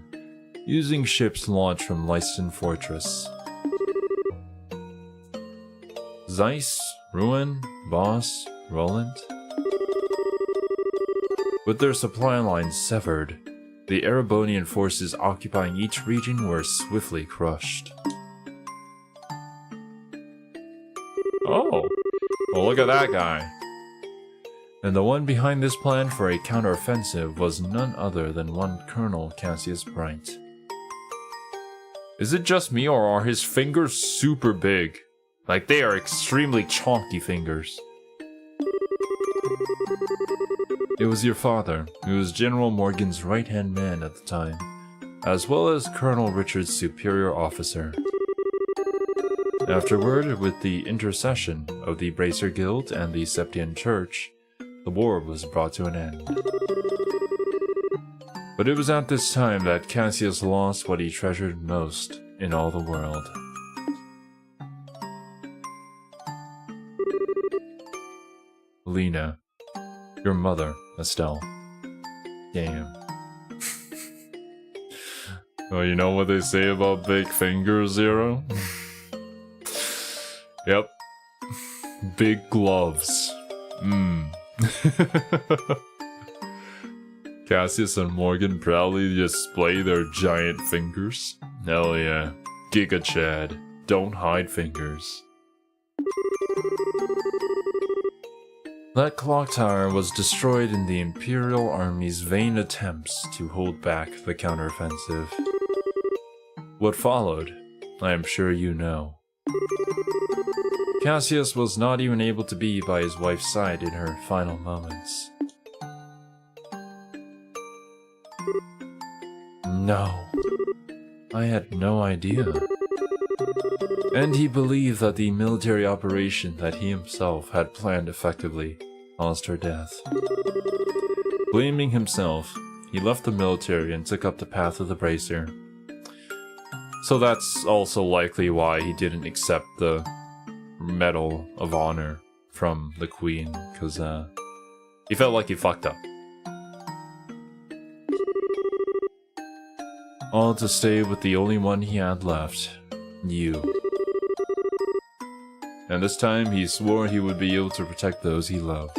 using ships launched from Leiston Fortress. Zeiss, Ruin, Voss, Roland. With their supply lines severed, the Erebonian forces occupying each region were swiftly crushed. Oh, well, look at that guy. And the one behind this plan for a counteroffensive was none other than one Colonel Cassius Bright. Is it just me, or are his fingers super big? Like, they are extremely chonky fingers. It was your father, who was General Morgan's right-hand man at the time, as well as Colonel Richard's superior officer. Afterward, with the intercession of the Bracer Guild and the Septian Church, the war was brought to an end. But it was at this time that Cassius lost what he treasured most in all the world. Lena. Your mother, Estelle. Damn. Well, you know what they say about big fingers, Zero? Yep. Big gloves. Cassius and Morgan proudly display their giant fingers. Hell yeah. Giga Chad. Don't hide fingers. That clock tower was destroyed in the Imperial Army's vain attempts to hold back the counteroffensive. What followed, I am sure you know. Cassius was not even able to be by his wife's side in her final moments. No. I had no idea. And he believed that the military operation that he himself had planned effectively caused her death. Blaming himself, he left the military and took up the path of the Bracer. So that's also likely why he didn't accept the Medal of Honor from the Queen, because he felt like he fucked up. All to stay with the only one he had left, you. And this time he swore he would be able to protect those he loved.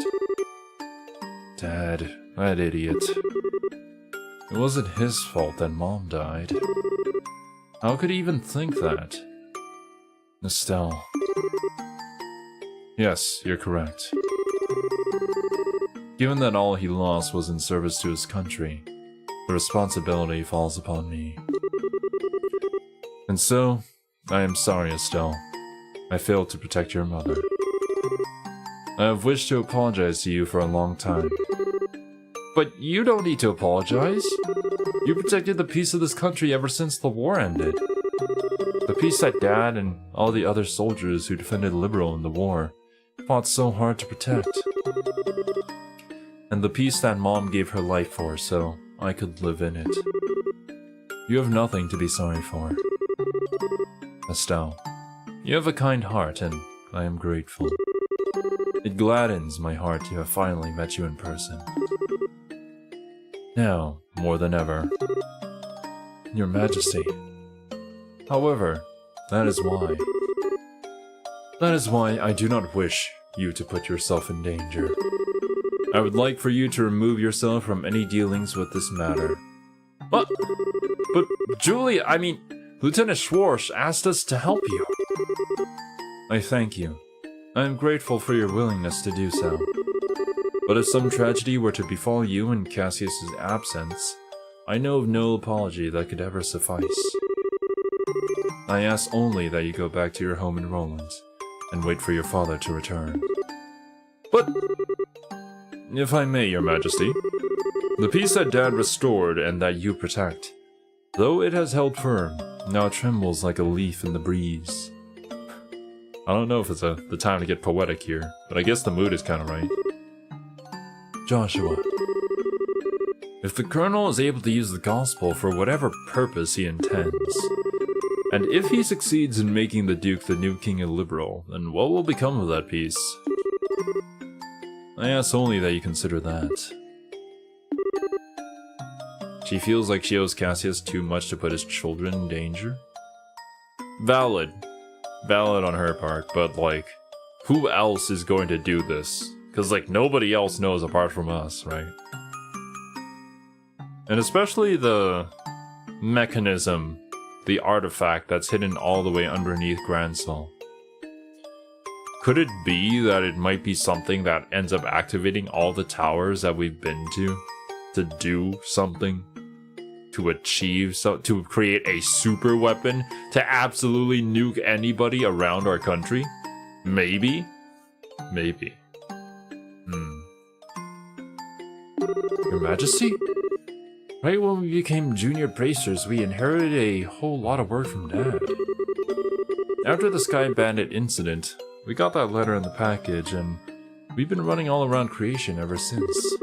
Dad, that idiot. It wasn't his fault that Mom died. How could he even think that? Estelle. Yes, you're correct. Given that all he lost was in service to his country, the responsibility falls upon me. And so, I am sorry, Estelle. I failed to protect your mother. I have wished to apologize to you for a long time. But you don't need to apologize. You protected the peace of this country ever since the war ended. The peace that Dad and all the other soldiers who defended Liberal in the war fought so hard to protect. And the peace that Mom gave her life for so I could live in it. You have nothing to be sorry for. Estelle. You have a kind heart, and I am grateful. It gladdens my heart to have finally met you in person. Now, more than ever. Your Majesty. However, that is why. That is why I do not wish you to put yourself in danger. I would like for you to remove yourself from any dealings with this matter. But Julie, Lieutenant Schwartz asked us to help you. I thank you. I am grateful for your willingness to do so. But if some tragedy were to befall you in Cassius's absence, I know of no apology that could ever suffice. I ask only that you go back to your home in Roland and wait for your father to return. But, if I may, Your Majesty, the peace that Dad restored and that you protect, though it has held firm, now trembles like a leaf in the breeze. I don't know if it's the time to get poetic here, but I guess the mood is kind of right. Joshua. If the Colonel is able to use the gospel for whatever purpose he intends, and if he succeeds in making the Duke the new King of Liberal, then what will become of that peace? I ask only that you consider that. She feels like she owes Cassius too much to put his children in danger? Valid. Valid on her part, but who else is going to do this? Because nobody else knows apart from us, right? And especially the mechanism, the artifact that's hidden all the way underneath Gransol. Could it be that it might be something that ends up activating all the towers that we've been to do something? To achieve to create a super weapon to absolutely nuke anybody around our country? Maybe? Maybe. Your Majesty? Right when we became junior bracers, we inherited a whole lot of work from Dad. After the Sky Bandit incident, we got that letter in the package, and we've been running all around creation ever since.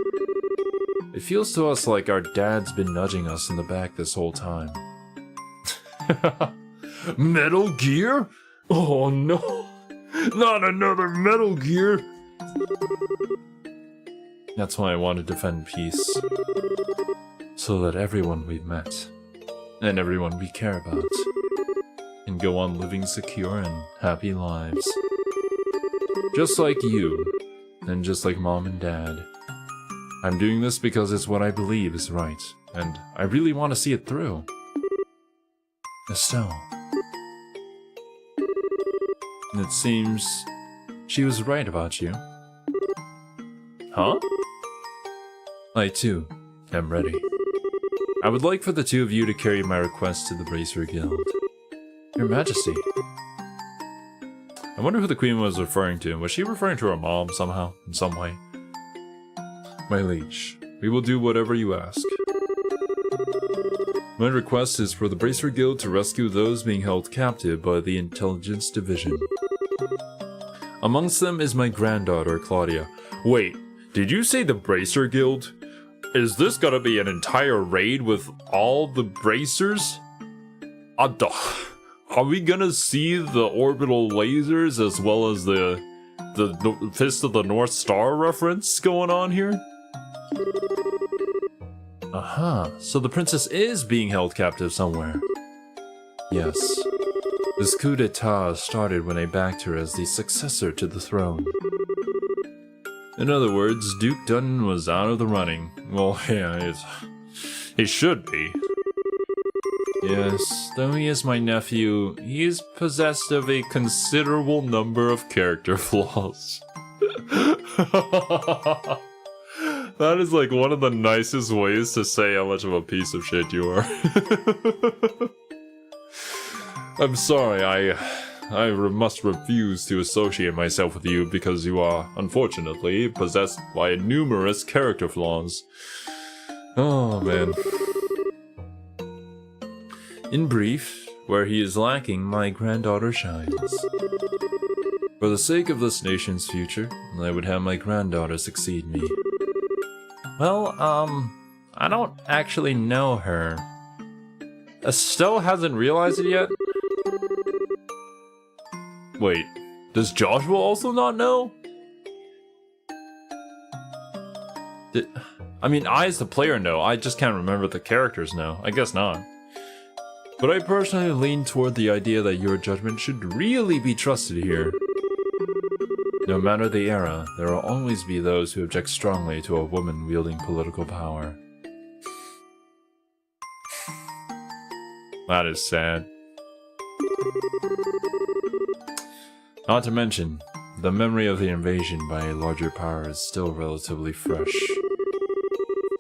It feels to us like our dad's been nudging us in the back this whole time. Metal Gear? Oh no! Not another Metal Gear! That's why I want to defend peace. So that everyone we've met, and everyone we care about, can go on living secure and happy lives. Just like you, and just like Mom and Dad. I'm doing this because it's what I believe is right, and I really want to see it through. Estelle. It seems she was right about you. Huh? I too am ready. I would like for the two of you to carry my request to the Bracer Guild. Your Majesty. I wonder who the Queen was referring to. Was she referring to her mom somehow, in some way? My liege, we will do whatever you ask. My request is for the Bracer Guild to rescue those being held captive by the Intelligence Division. Amongst them is my granddaughter, Claudia. Wait, did you say the Bracer Guild? Is this gonna be an entire raid with all the bracers? Are we gonna see the orbital lasers as well as the Fist of the North Star reference going on here? Aha, so the princess is being held captive somewhere. Yes. This coup d'etat started when I backed her as the successor to the throne. In other words, Duke Dutton was out of the running. Well, yeah, he should be. Yes, though he is my nephew, he is possessed of a considerable number of character flaws. That is like one of the nicest ways to say how much of a piece of shit you are. I'm sorry, I must refuse to associate myself with you because you are, unfortunately, possessed by numerous character flaws. Oh, man. In brief, where he is lacking, my granddaughter shines. For the sake of this nation's future, I would have my granddaughter succeed me. Well, I don't actually know her. Estelle hasn't realized it yet? Wait, does Joshua also not know? I mean, I as the player know, I just can't remember the characters know. I guess not. But I personally lean toward the idea that your judgment should really be trusted here. No matter the era, there will always be those who object strongly to a woman wielding political power. That is sad. Not to mention, the memory of the invasion by a larger power is still relatively fresh.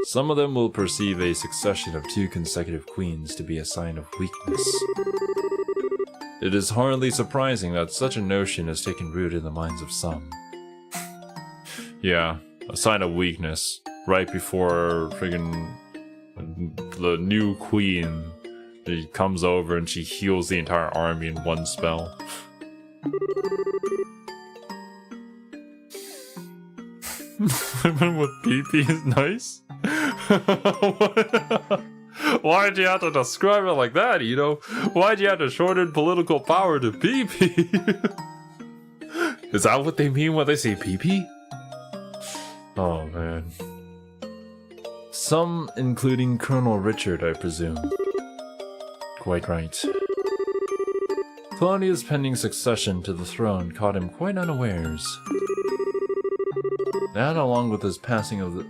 Some of them will perceive a succession of 2 consecutive queens to be a sign of weakness. It is hardly surprising that such a notion has taken root in the minds of some. Yeah, a sign of weakness, right before friggin' the new queen. She comes over and she heals the entire army in one spell. Women with PP is nice? Why'd you have to describe it like that, Ito? Why'd you have to shorten political power to PP? Is that what they mean when they say PP? Oh man. Some, including Colonel Richard, I presume. Quite right. Claudia's pending succession to the throne caught him quite unawares. That, along with his passing of the...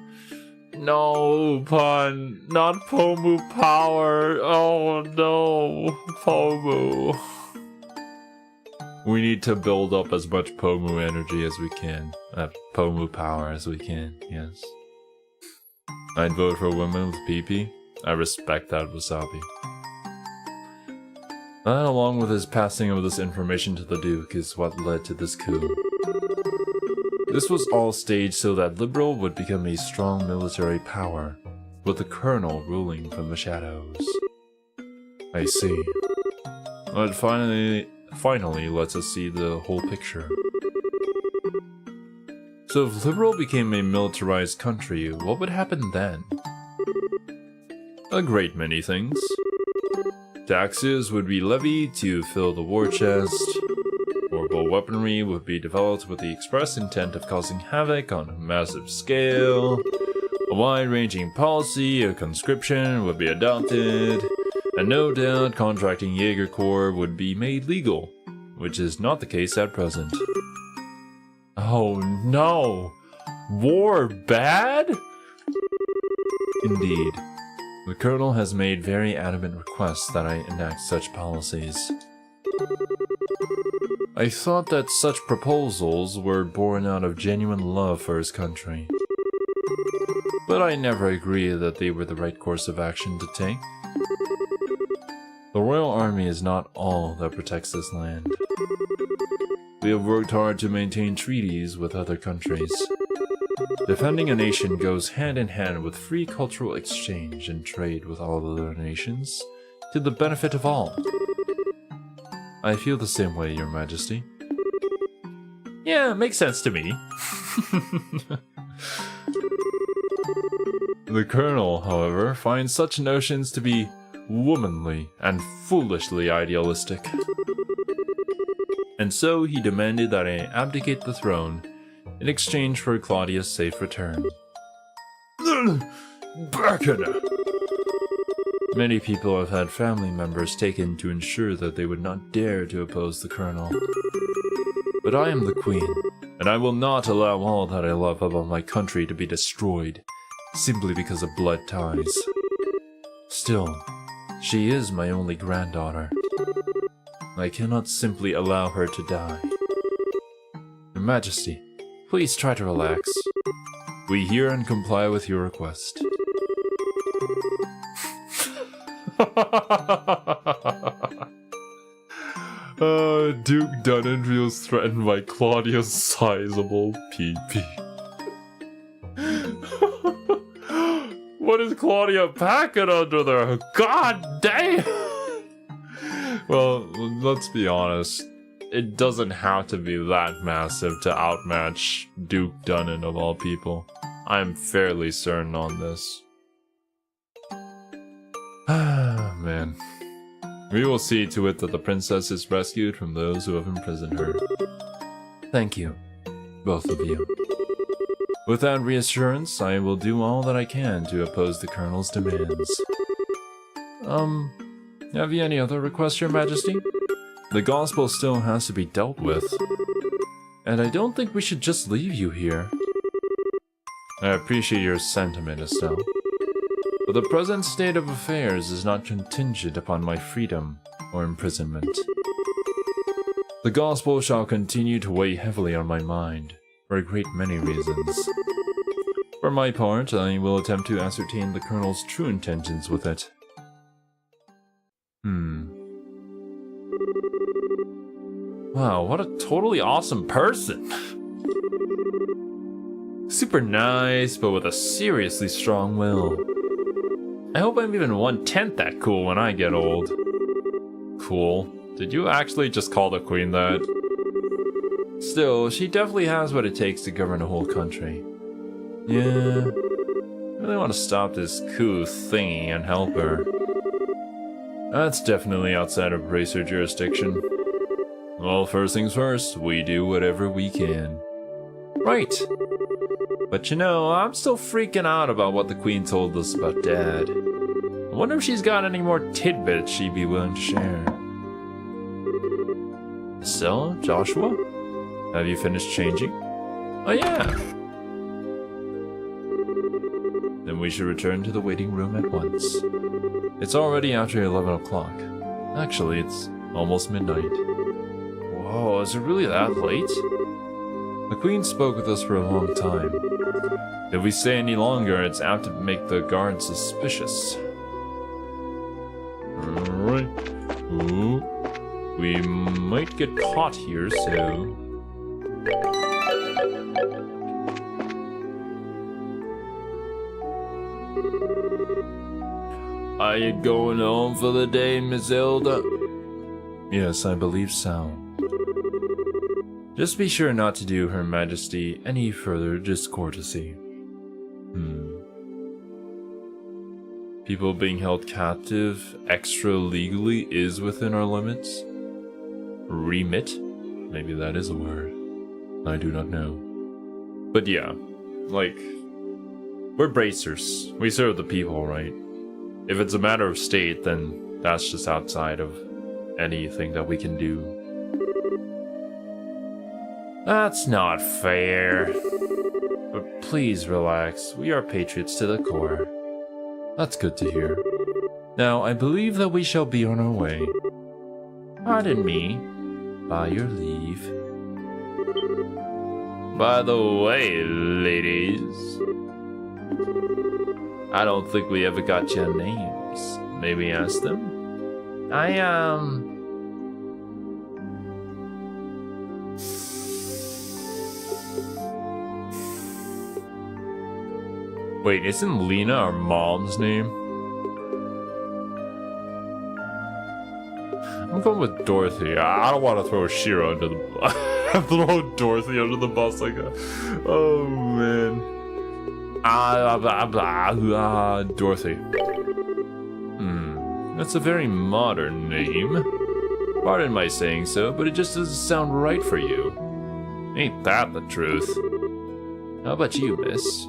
No, pun. Not Pomu power. Oh no, Pomu. We need to build up as much Pomu energy as we can. Pomu power as we can, yes. I'd vote for women with PP. I respect that, Wasabi. That, along with his passing of this information to the Duke, is what led to this coup. This was all staged so that Liberal would become a strong military power, with the Colonel ruling from the shadows. I see. But finally lets us see the whole picture. So if Liberal became a militarized country, what would happen then? A great many things. Taxes would be levied to fill the war chest. Horrible weaponry would be developed with the express intent of causing havoc on a massive scale. A wide-ranging policy of conscription would be adopted. And no doubt contracting Jaeger Corps would be made legal, which is not the case at present. Oh no! War bad? Indeed. The Colonel has made very adamant requests that I enact such policies. I thought that such proposals were born out of genuine love for his country. But I never agreed that they were the right course of action to take. The Royal Army is not all that protects this land. We have worked hard to maintain treaties with other countries. Defending a nation goes hand in hand with free cultural exchange and trade with all other nations, to the benefit of all. I feel the same way, Your Majesty. Yeah, it makes sense to me. The Colonel, however, finds such notions to be womanly and foolishly idealistic. And so he demanded that I abdicate the throne in exchange for Claudia's safe return. Bacana! Many people have had family members taken to ensure that they would not dare to oppose the Colonel. But I am the Queen, and I will not allow all that I love about my country to be destroyed, simply because of blood ties. Still, she is my only granddaughter. I cannot simply allow her to die. Your Majesty, please try to relax. We hear and comply with your request. Duke Dunnan feels threatened by Claudia's sizable PP. What is Claudia packing under there? God damn! Well, let's be honest. It doesn't have to be that massive to outmatch Duke Dunnan of all people. I'm fairly certain on this. Ah, man. We will see to it that the princess is rescued from those who have imprisoned her. Thank you, both of you. With that reassurance, I will do all that I can to oppose the Colonel's demands. Have you any other requests, Your Majesty? The gospel still has to be dealt with. And I don't think we should just leave you here. I appreciate your sentiment, Estelle. But the present state of affairs is not contingent upon my freedom or imprisonment. The gospel shall continue to weigh heavily on my mind, for a great many reasons. For my part, I will attempt to ascertain the Colonel's true intentions with it. Wow, what a totally awesome person! Super nice, but with a seriously strong will. I hope I'm even 1/10 that cool when I get old. Cool. Did you actually just call the Queen that? Still, she definitely has what it takes to govern a whole country. Yeah, I really want to stop this coup thingy and help her. That's definitely outside of Bracer jurisdiction. Well, first things first, we do whatever we can. Right. But you know, I'm still freaking out about what the Queen told us about Dad. I wonder if she's got any more tidbits she'd be willing to share. Estelle? Joshua? Have you finished changing? Oh yeah! Then we should return to the waiting room at once. It's already after 11 o'clock. Actually, it's almost midnight. Whoa, is it really that late? The Queen spoke with us for a long time. If we stay any longer, it's apt to make the guards suspicious. Alright. Ooh. We might get caught here, so... Are you going home for the day, Miss Hilda? Yes, I believe so. Just be sure not to do Her Majesty any further discourtesy. People being held captive extra legally is within our limits. Remit? Maybe that is a word. I do not know. But yeah, like, we're bracers. We serve the people, right? If it's a matter of state, then that's just outside of anything that we can do. That's not fair. But please relax. We are patriots to the core. That's good to hear. Now, I believe that we shall be on our way. Pardon me. By your leave. By the way, ladies, I don't think we ever got your names. Maybe ask them? Wait, isn't Lena our mom's name? I'm going with Dorothy. I don't want to throw Shira under the bus. Throw Dorothy under the bus like that. Oh, man. Dorothy. That's a very modern name. Pardon my saying so, but it just doesn't sound right for you. Ain't that the truth? How about you, miss?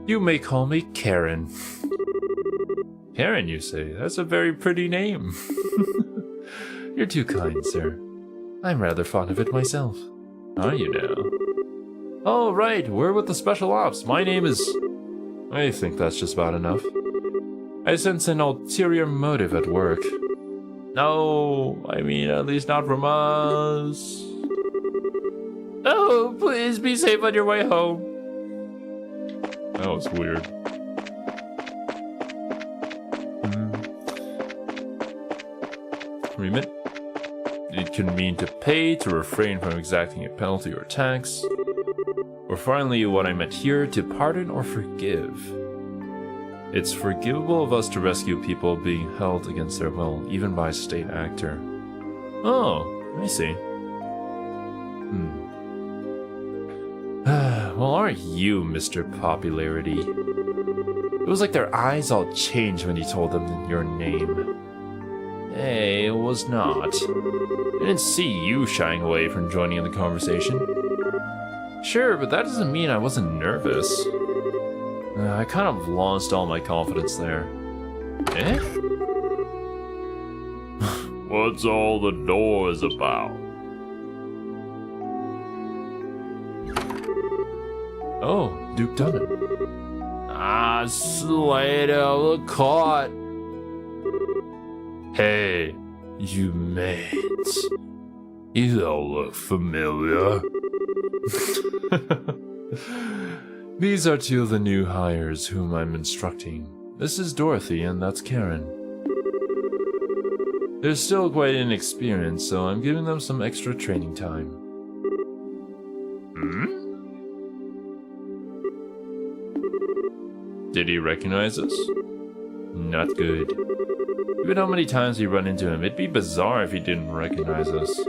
You may call me Karen. Karen, you say? That's a very pretty name. You're too kind, sir. I'm rather fond of it myself. Are you now? Oh, right, we're with the Special Ops. My name is... I think that's just about enough. I sense an ulterior motive at work. No, I mean, at least not from us. Oh, please be safe on your way home. That was weird. Remit. It can mean to pay, to refrain from exacting a penalty or tax. Or finally, what I meant here, to pardon or forgive. It's forgivable of us to rescue people being held against their will, even by a state actor. Oh, I see. Well, aren't you, Mr. Popularity? It was like their eyes all changed when you told them your name. Hey, it was not. I didn't see you shying away from joining in the conversation. Sure, but that doesn't mean I wasn't nervous. I kind of lost all my confidence there. Eh? What's all the noise about? Oh, Duke Dunham. Ah, Slater, look caught. Hey, you mates. You don't look familiar. These are two of the new hires whom I'm instructing. This is Dorothy and that's Karen. They're still quite inexperienced, so I'm giving them some extra training time. Did he recognize us? Not good. Even how many times we run into him, it'd be bizarre if he didn't recognize us.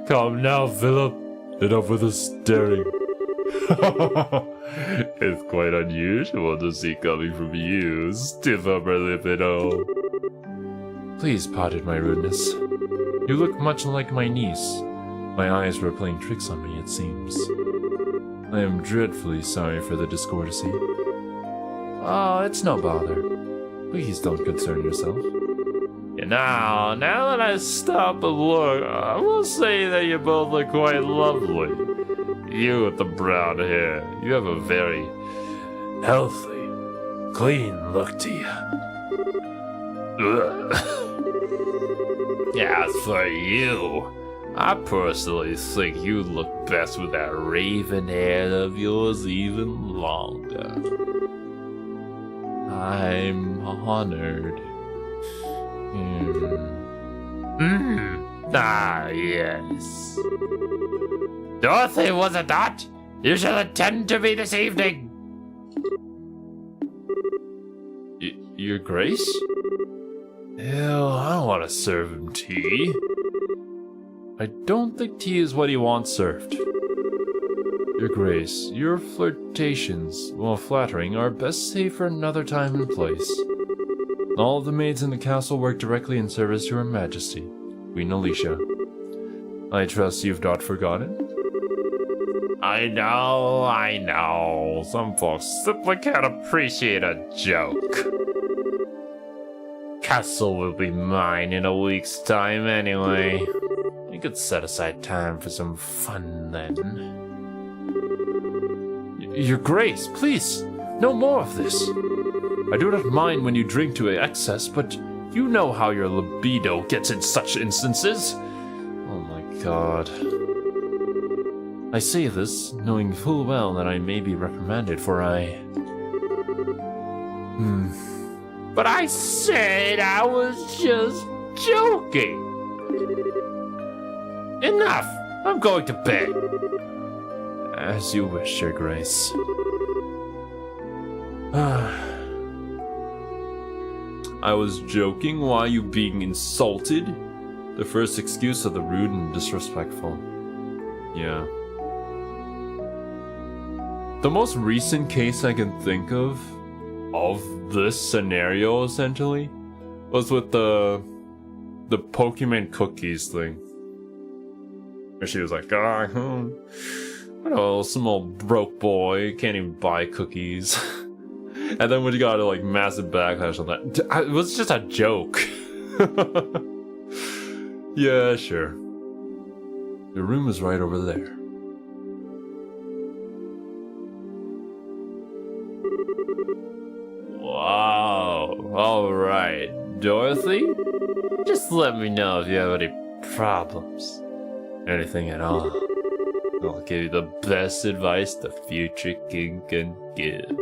Come now, Philip. Enough with the staring. It's quite unusual to see coming from you, stiff upper lip and all. Please pardon my rudeness. You look much like my niece. My eyes were playing tricks on me, it seems. I am dreadfully sorry for the discourtesy. Oh, it's no bother. Please don't concern yourself. Now that I stop and look, I will say that you both look quite lovely. You with the brown hair, you have a very healthy, clean look to you. As for you, I personally think you look best with that raven hair of yours even longer. I'm honored. Ah, yes. Dorothy, was it not? You shall attend to me this evening. Your Grace? Ew, I don't want to serve him tea. I don't think tea is what he wants served. Your Grace, your flirtations, while flattering, are best saved for another time and place. All of the maids in the castle work directly in service to Her Majesty, Queen Alicia. I trust you've not forgotten? I know. Some folks simply can't appreciate a joke. Castle will be mine in a week's time anyway. We could set aside time for some fun then. Your Grace, please, no more of this. I do not mind when you drink to excess, but you know how your libido gets in such instances. Oh my god. I say this, knowing full well that I may be reprimanded for But I said I was just joking. Enough! I'm going to bed. As you wish, Your Grace. I was joking. Why are you being insulted? The first excuse of the rude and disrespectful. Yeah. The most recent case I can think of this scenario, essentially, was with the Pokemon cookies thing. Where she was like, I don't know, some old broke boy, can't even buy cookies. And then when you got a like massive backlash on that, it was just a joke. Yeah, sure. The room is right over there. Wow. Alright. Dorothy? Just let me know if you have any problems. Anything at all. I'll give you the best advice the future king can give.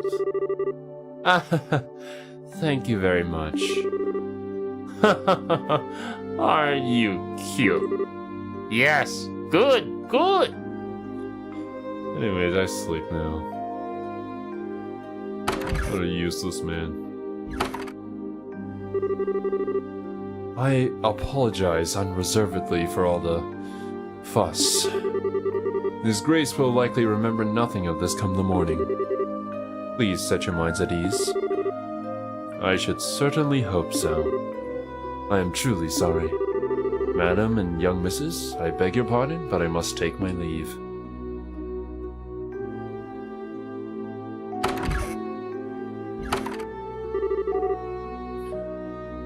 Thank you very much. Aren't you cute? Yes, good. Anyways, I sleep now. What a useless man. I apologize unreservedly for all the fuss. His Grace will likely remember nothing of this come the morning. Please set your minds at ease. I should certainly hope so. I am truly sorry. Madam and young missus, I beg your pardon, but I must take my leave.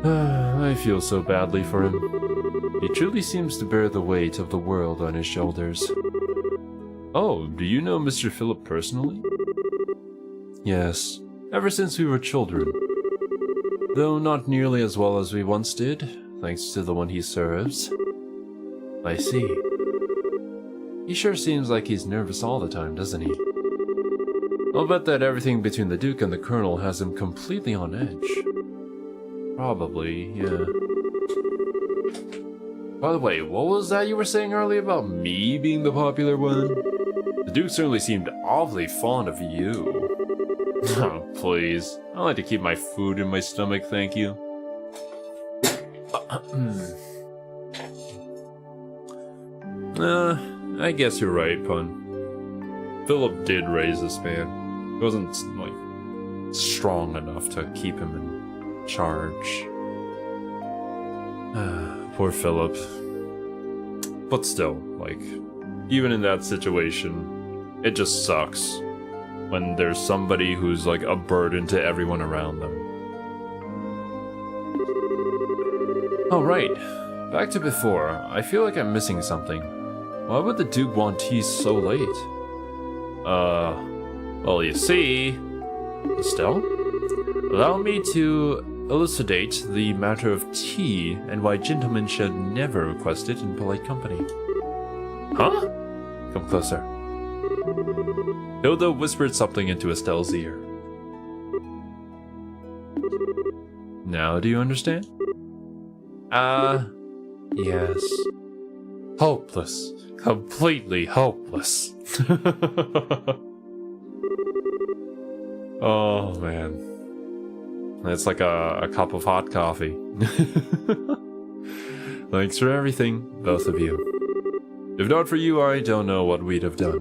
I feel so badly for him. He truly seems to bear the weight of the world on his shoulders. Oh, do you know Mr. Philip personally? Yes, ever since we were children. Though not nearly as well as we once did, thanks to the one he serves. I see. He sure seems like he's nervous all the time, doesn't he? I'll bet that everything between the Duke and the Colonel has him completely on edge. Probably, yeah. By the way, what was that you were saying earlier about me being the popular one? The Duke certainly seemed awfully fond of you. Oh, please. I like to keep my food in my stomach, thank you. I guess you're right, Pun. Philip did raise this man. He wasn't, like, strong enough to keep him in charge. Poor Philip. But still, like, even in that situation, it just sucks when there's somebody who's like a burden to everyone around them. Oh right, back to before. I feel like I'm missing something. Why would the Duke want tea so late? Well you see... Estelle? Allow me to elucidate the matter of tea and why gentlemen should never request it in polite company. Huh? Come closer. Hilda whispered something into Estelle's ear. Now do you understand? Yes. Hopeless. Completely hopeless. Oh, man. It's like a cup of hot coffee. Thanks for everything, both of you. If not for you, I don't know what we'd have done.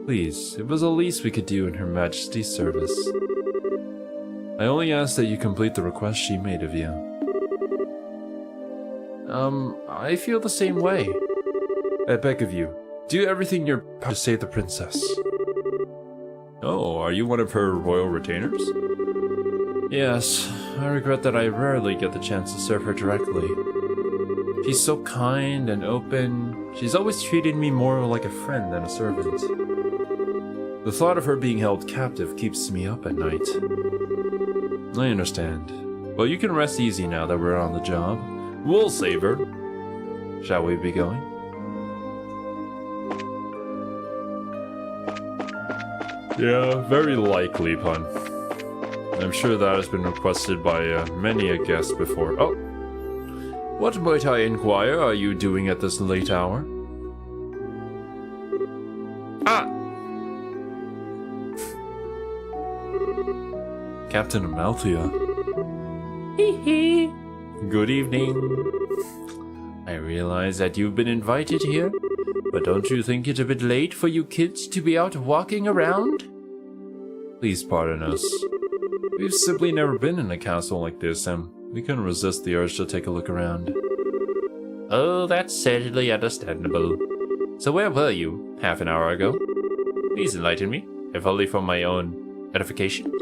Please, it was the least we could do in Her Majesty's service. I only ask that you complete the request she made of you. I feel the same way. I beg of you, do everything in your power to save the princess. Oh, are you one of her royal retainers? Yes, I regret that I rarely get the chance to serve her directly. She's so kind and open. She's always treated me more like a friend than a servant. The thought of her being held captive keeps me up at night. I understand. Well, you can rest easy now that we're on the job. We'll save her. Shall we be going? Yeah, very likely, pun. I'm sure that has been requested by many a guest before. Oh! What might I inquire are you doing at this late hour? Ah! Captain Amalthea. Hee hee! Good evening. I realize that you've been invited here, but don't you think it's a bit late for you kids to be out walking around? Please pardon us. We've simply never been in a castle like this, and we couldn't resist the urge to take a look around. Oh, that's certainly understandable. So where were you half an hour ago? Please enlighten me, if only for my own edification.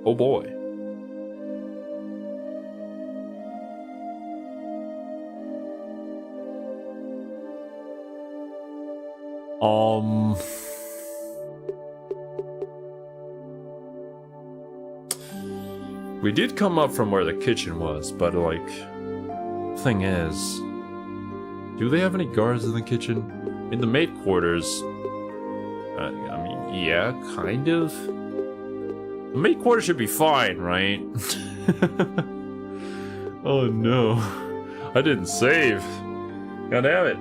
Oh boy. We did come up from where the kitchen was, but like, thing is, do they have any guards in the kitchen? In the maid quarters, I mean, yeah, kind of. The maid quarters should be fine, right? Oh no, I didn't save. God damn it.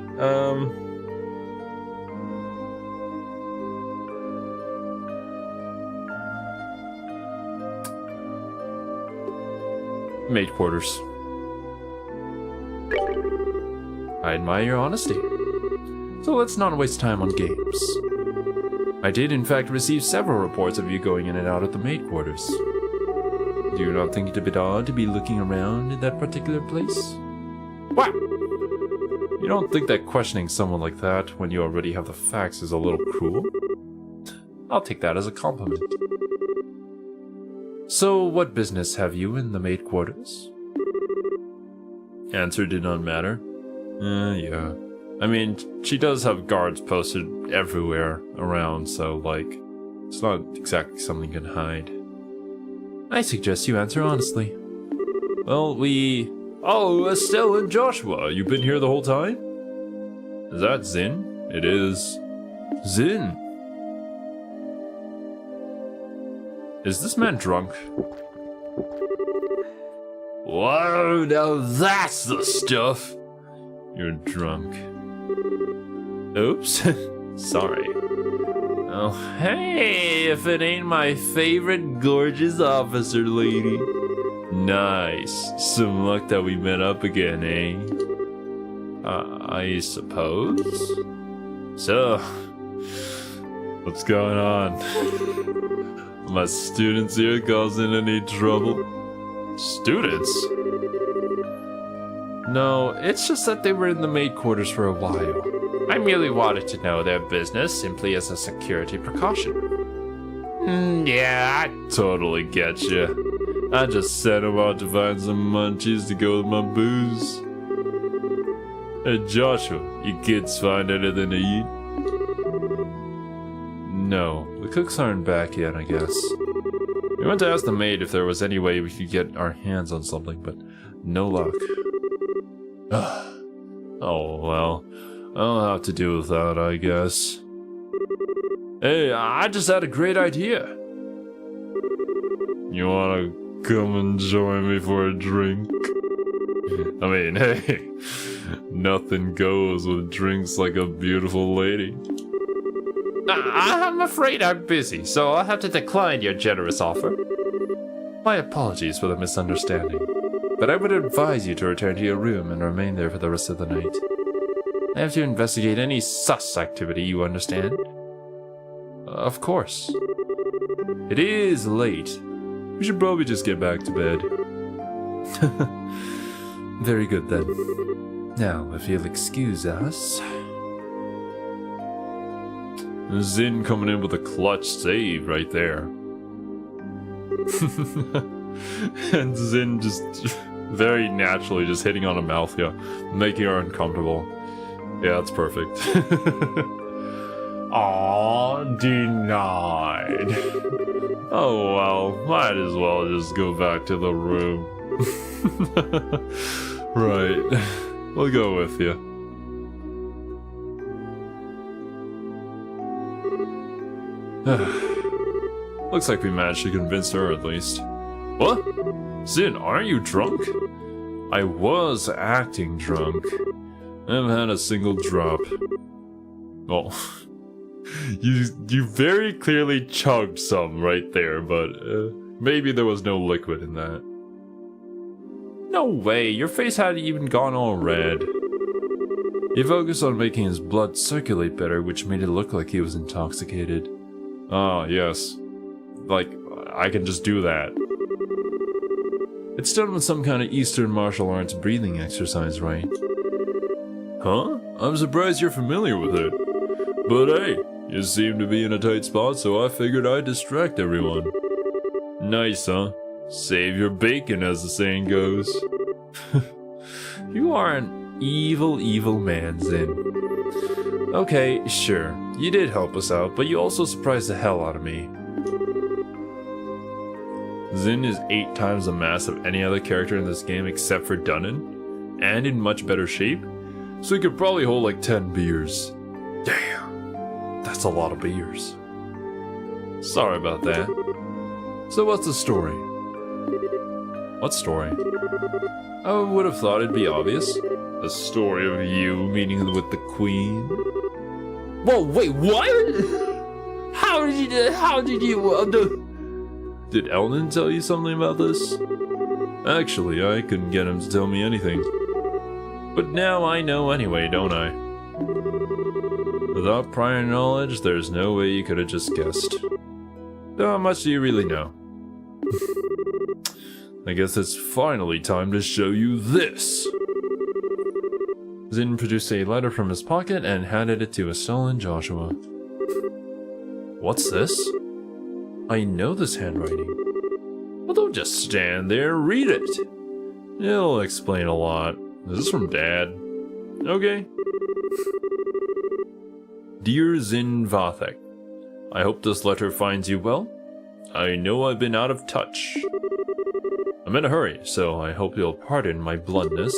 Maid quarters. I admire your honesty. So let's not waste time on games. I did in fact receive several reports of you going in and out of the maid quarters. Do you not think it a bit odd to be looking around in that particular place? What? You don't think that questioning someone like that when you already have the facts is a little cruel? I'll take that as a compliment. So, what business have you in the maid quarters? Answer did not matter. Yeah. I mean, she does have guards posted everywhere around, so, like, it's not exactly something you can hide. I suggest you answer honestly. Well, Oh, Estelle and Joshua, you've been here the whole time? Is that Zin? It is. Zin! Is this man drunk? Whoa, now that's the stuff! You're drunk. Oops. Sorry. Oh, hey, if it ain't my favorite gorgeous officer lady. Nice. Some luck that we met up again, eh? I suppose? So, what's going on? My students here causing any trouble? Students? No, it's just that they were in the maid quarters for a while. I merely wanted to know their business simply as a security precaution. Yeah, I totally get you. I just sent them out to find some munchies to go with my booze. Hey Joshua, you kids find anything to eat? No, the cooks aren't back yet, I guess. We went to ask the maid if there was any way we could get our hands on something, but no luck. Oh well, I'll have to deal with that, I guess. Hey, I just had a great idea. You wanna come and join me for a drink? I mean, hey, nothing goes with drinks like a beautiful lady. I'm afraid I'm busy, so I'll have to decline your generous offer. My apologies for the misunderstanding, but I would advise you to return to your room and remain there for the rest of the night. I have to investigate any sus activity, you understand? Of course. It is late. We should probably just get back to bed. Very good then. Now, if you'll excuse us... Zin coming in with a clutch save right there. And Zin just very naturally just hitting on Amalthea, making her uncomfortable. Yeah, that's perfect. Aw, denied. Oh well, might as well just go back to the room. Right, we'll go with you. Looks like we managed to convince her at least. What? Zin, aren't you drunk? I was acting drunk. I haven't had a single drop. Well, you very clearly chugged some right there, but maybe there was no liquid in that. No way, your face hadn't even gone all red. He focused on making his blood circulate better, which made it look like he was intoxicated. Ah, yes. Like, I can just do that. It's done with some kind of Eastern martial arts breathing exercise, right? Huh? I'm surprised you're familiar with it. But hey, you seem to be in a tight spot, so I figured I'd distract everyone. Nice, huh? Save your bacon, as the saying goes. You are an evil, evil man, Zin. Okay, sure. You did help us out, but you also surprised the hell out of me. Zin is 8 times the mass of any other character in this game except for Dunnan, and in much better shape, so he could probably hold like 10 beers. Damn, that's a lot of beers. Sorry about that. So what's the story? What story? I would have thought it'd be obvious. The story of you meeting with the queen. Whoa, wait, what? How did you Did Elnan tell you something about this? Actually, I couldn't get him to tell me anything. But now I know anyway, don't I? Without prior knowledge, there's no way you could have just guessed. How much do you really know? I guess it's finally time to show you this! Zin produced a letter from his pocket and handed it to Estelle and Joshua. What's this? I know this handwriting. Well, don't just stand there, read it! It'll explain a lot. Is this from Dad? Okay. Dear Zin Vathek, I hope this letter finds you well. I know I've been out of touch. I'm in a hurry, so I hope you'll pardon my bluntness.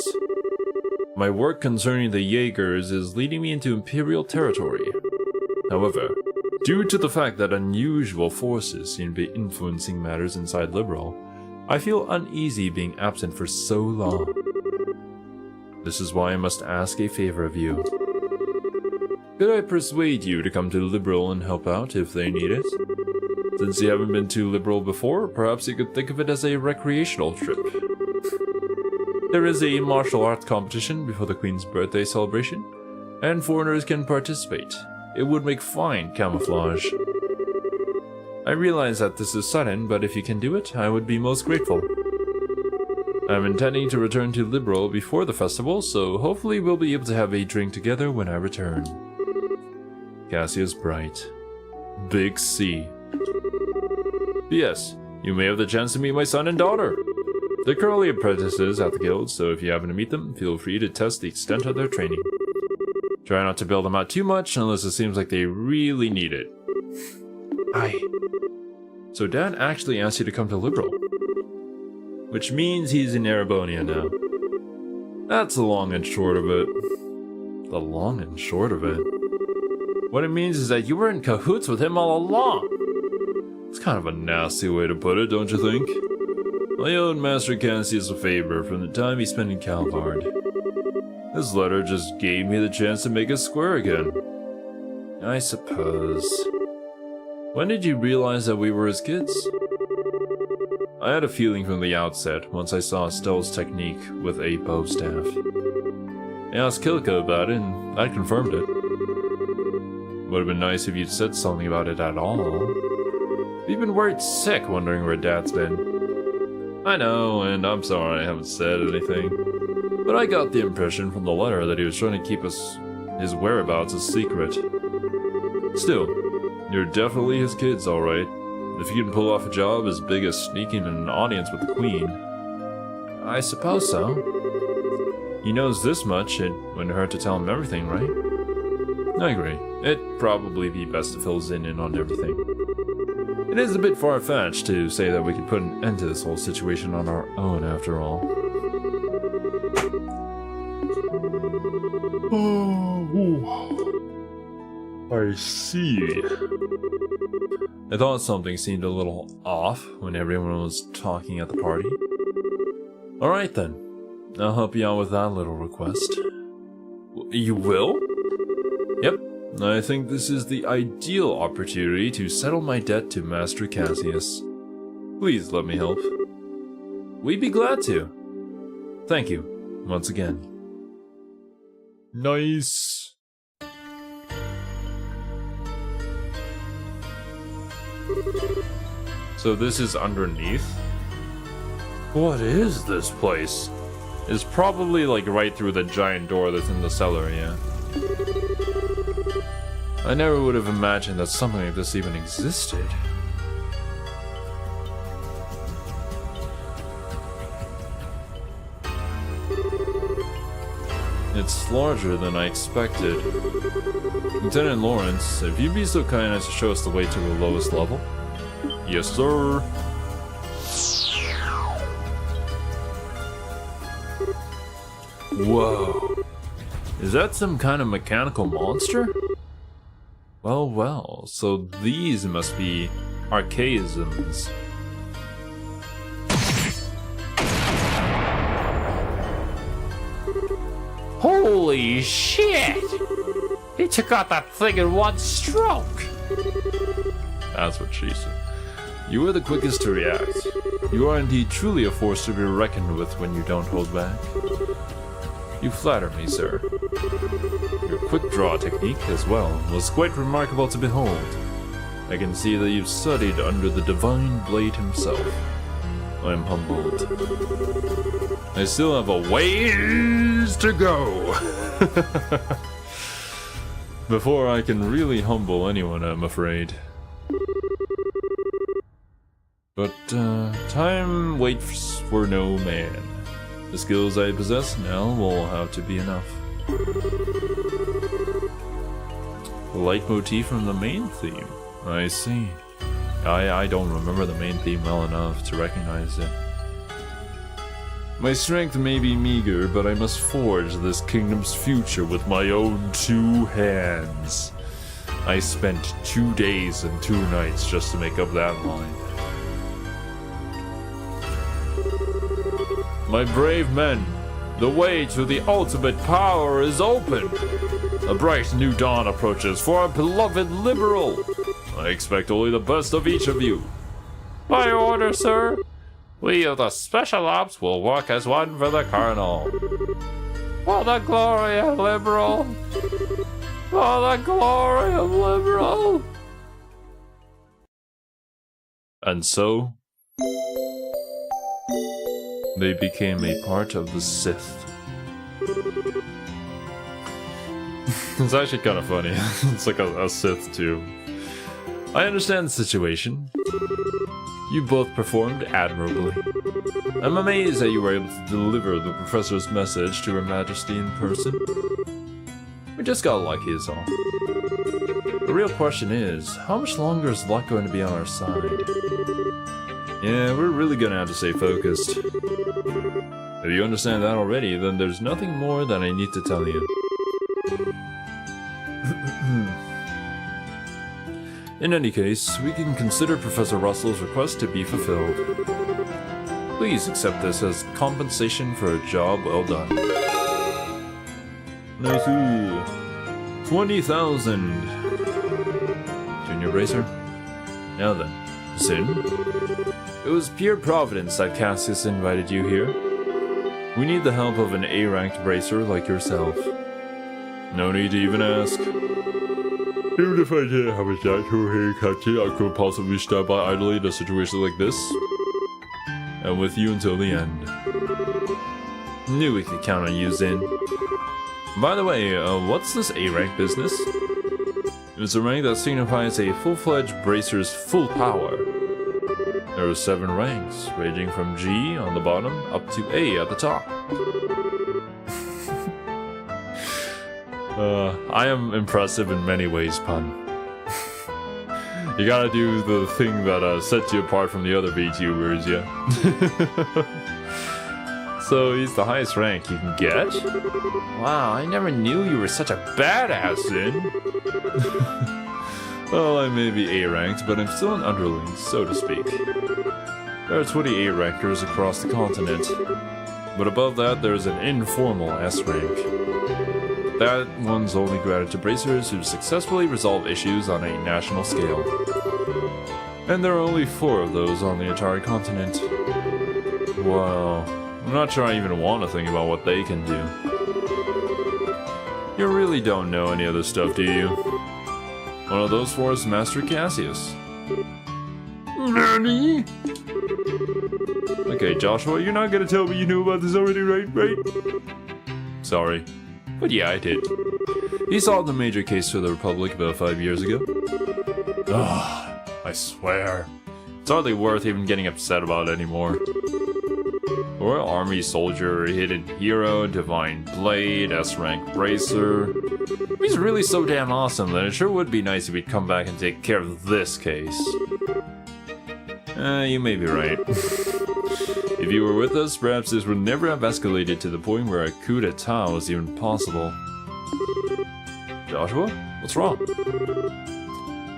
My work concerning the Jaegers is leading me into Imperial territory. However, due to the fact that unusual forces seem to be influencing matters inside Liberal, I feel uneasy being absent for so long. This is why I must ask a favor of you. Could I persuade you to come to Liberal and help out if they need it? Since you haven't been to Liberal before, perhaps you could think of it as a recreational trip. There is a martial arts competition before the Queen's birthday celebration, and foreigners can participate. It would make fine camouflage. I realize that this is sudden, but if you can do it, I would be most grateful. I'm intending to return to Liberal before the festival, so hopefully we'll be able to have a drink together when I return. Cassius Bright. Big C. P.S. You may have the chance to meet my son and daughter. They're currently apprentices at the guild, so if you happen to meet them, feel free to test the extent of their training. Try not to build them out too much unless it seems like they really need it. Aye. So Dad actually asked you to come to Liberal. Which means he's in Erebonia now. That's the long and short of it. The long and short of it? What it means is that you were in cahoots with him all along. It's kind of a nasty way to put it, don't you think? I owed Master Cassius a favor from the time he spent in Calvard. This letter just gave me the chance to make us square again. I suppose. When did you realize that we were his kids? I had a feeling from the outset once I saw Estelle's technique with a bow staff. I asked Kilika about it, and that confirmed it. Would have been nice if you'd said something about it at all. We've been worried sick wondering where Dad's been. I know, and I'm sorry I haven't said anything. But I got the impression from the letter that he was trying to keep his whereabouts a secret. Still, you're definitely his kids, alright. If you can pull off a job as big as sneaking an audience with the Queen. I suppose so. He knows this much, it wouldn't hurt to tell him everything, right? I agree. It'd probably be best to fill us in on everything. It is a bit far-fetched to say that we could put an end to this whole situation on our own, after all. I see. I thought something seemed a little off when everyone was talking at the party. Alright then, I'll help you out with that little request. You will? Yep, I think this is the ideal opportunity to settle my debt to Master Cassius. Please let me help. We'd be glad to. Thank you, once again. Nice. So this is underneath? What is this place? It's probably like right through the giant door that's in the cellar, yeah. I never would have imagined that something like this even existed. It's larger than I expected. Lieutenant Lawrence, if you'd be so kind as to show us the way to the lowest level? Yes, sir. Whoa. Is that some kind of mechanical monster? Well, well, so these must be archaisms. Holy shit! He took out that thing in one stroke! That's what she said. You were the quickest to react. You are indeed truly a force to be reckoned with when you don't hold back. You flatter me, sir. Your quick draw technique, as well, was quite remarkable to behold. I can see that you've studied under the Divine Blade himself. I am humbled. I still have a ways to go before I can really humble anyone, I'm afraid. But, time waits for no man. The skills I possess now will have to be enough. The leitmotif from the main theme. I see. I don't remember the main theme well enough to recognize it. My strength may be meager, but I must forge this kingdom's future with my own 2 hands. I spent 2 days and 2 nights just to make up that line. My brave men, the way to the ultimate power is open. A bright new dawn approaches for our beloved Liberal. I expect only the best of each of you. By order, sir. We of the Special Ops will work as one for the Colonel. For the glory of Liberal. For the glory of Liberal. And so, they became a part of the Sith. It's actually kind of funny. It's like a Sith too. I understand the situation. You both performed admirably. I'm amazed that you were able to deliver the professor's message to Her Majesty in person. We just got lucky is all. The real question is, how much longer is luck going to be on our side? Yeah, we're really gonna have to stay focused. If you understand that already, then there's nothing more that I need to tell you. In any case, we can consider Professor Russell's request to be fulfilled. Please accept this as compensation for a job well done. Nice. 20,000. Junior Bracer. Now then, Sin? It was pure providence that Cassius invited you here. We need the help of an A-ranked bracer like yourself. No need to even ask. Even if I didn't have a natural haircut, I could possibly stop by idly in a situation like this. And with you until the end. Knew we could count on you, Zin. By the way, what's this A-rank business? It's a rank that signifies a full-fledged bracer's full power. There are 7 ranks, ranging from G on the bottom up to A at the top. I am impressive in many ways, Pun. You gotta do the thing that sets you apart from the other VTubers, yeah? So he's the highest rank you can get? Wow, I never knew you were such a badass, Zin. Well, I may be A-ranked, but I'm still an underling, so to speak. There are 20 A-rankers across the continent, but above that there's an informal S-rank. That one's only granted to bracers who successfully resolve issues on a national scale. And there are only 4 of those on the entire continent. Wow, I'm not sure I even want to think about what they can do. You really don't know any other stuff, do you? One of those 4 is Master Cassius. Nani? Okay, Joshua, you're not gonna tell me you knew about this already, right? Sorry. But yeah, I did. He solved a major case for the Republic about 5 years ago. Ugh, I swear. It's hardly worth even getting upset about anymore. Royal Army Soldier, Hidden Hero, Divine Blade, S-Rank Bracer. He's really so damn awesome that it sure would be nice if he'd come back and take care of this case. You may be right. If you were with us, perhaps this would never have escalated to the point where a coup d'etat was even possible. Joshua? What's wrong?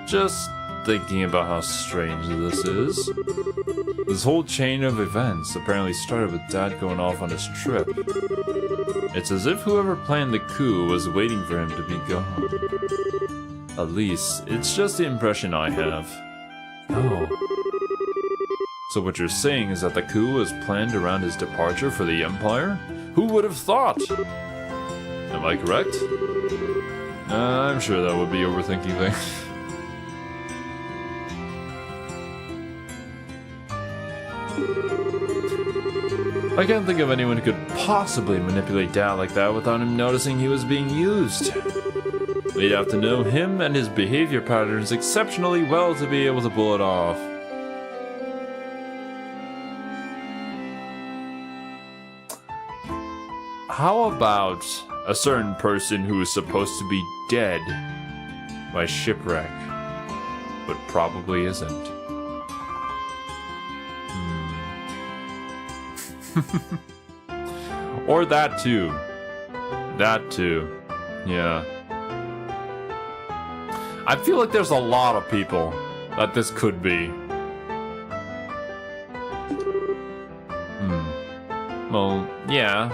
Just thinking about how strange this is. This whole chain of events apparently started with Dad going off on his trip. It's as if whoever planned the coup was waiting for him to be gone. At least, it's just the impression I have. Oh. So what you're saying is that the coup was planned around his departure for the Empire? Who would have thought? Am I correct? I'm sure that would be overthinking things. I can't think of anyone who could possibly manipulate Dad like that without him noticing he was being used. We'd have to know him and his behavior patterns exceptionally well to be able to pull it off. How about a certain person who is supposed to be dead by shipwreck, but probably isn't? Or that too. That too. Yeah. I feel like there's a lot of people that this could be. Well, yeah.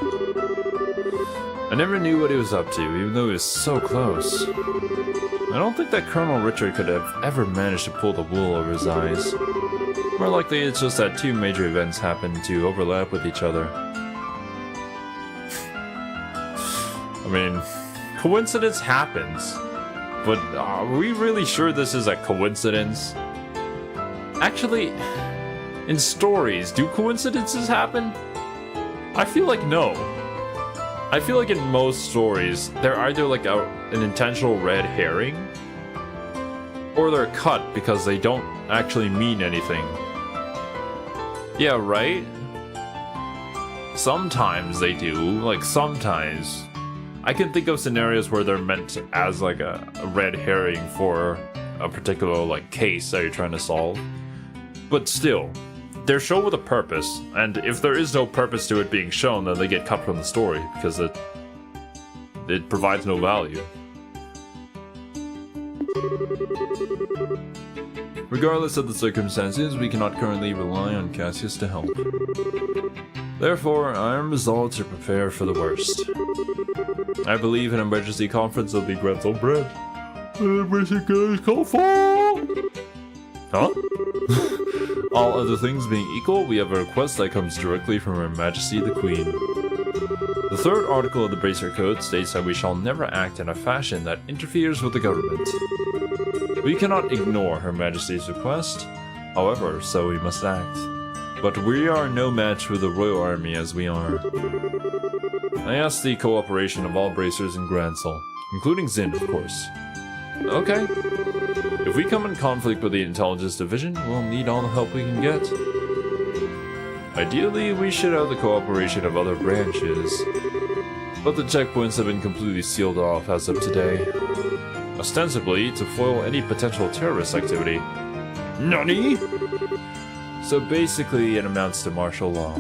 I never knew what he was up to, even though he was so close. I don't think that Colonel Richard could have ever managed to pull the wool over his eyes. More likely it's just that 2 major events happened to overlap with each other. I mean, coincidence happens. But are we really sure this is a coincidence? Actually, in stories, do coincidences happen? I feel like no. I feel like in most stories, they're either like an intentional red herring, or they're cut because they don't actually mean anything. Yeah, right? Sometimes they do, like sometimes. I can think of scenarios where they're meant as like a red herring for a particular like case that you're trying to solve. But still, they're shown with a purpose, and if there is no purpose to it being shown, then they get cut from the story because it provides no value. Regardless of the circumstances, we cannot currently rely on Cassius to help. Therefore, I am resolved to prepare for the worst. I believe an emergency conference will be Grenzel bred. An emergency call for Huh? All other things being equal, we have a request that comes directly from Her Majesty the Queen. The third article of the Bracer Code states that we shall never act in a fashion that interferes with the government. We cannot ignore Her Majesty's request, however, so we must act. But we are no match for the royal army as we are. I ask the cooperation of all bracers in Gransel, including Zin, of course. Okay. If we come in conflict with the intelligence division, we'll need all the help we can get. Ideally, we should have the cooperation of other branches, but the checkpoints have been completely sealed off as of today, ostensibly to foil any potential terrorist activity. NANI?! So basically, it amounts to martial law.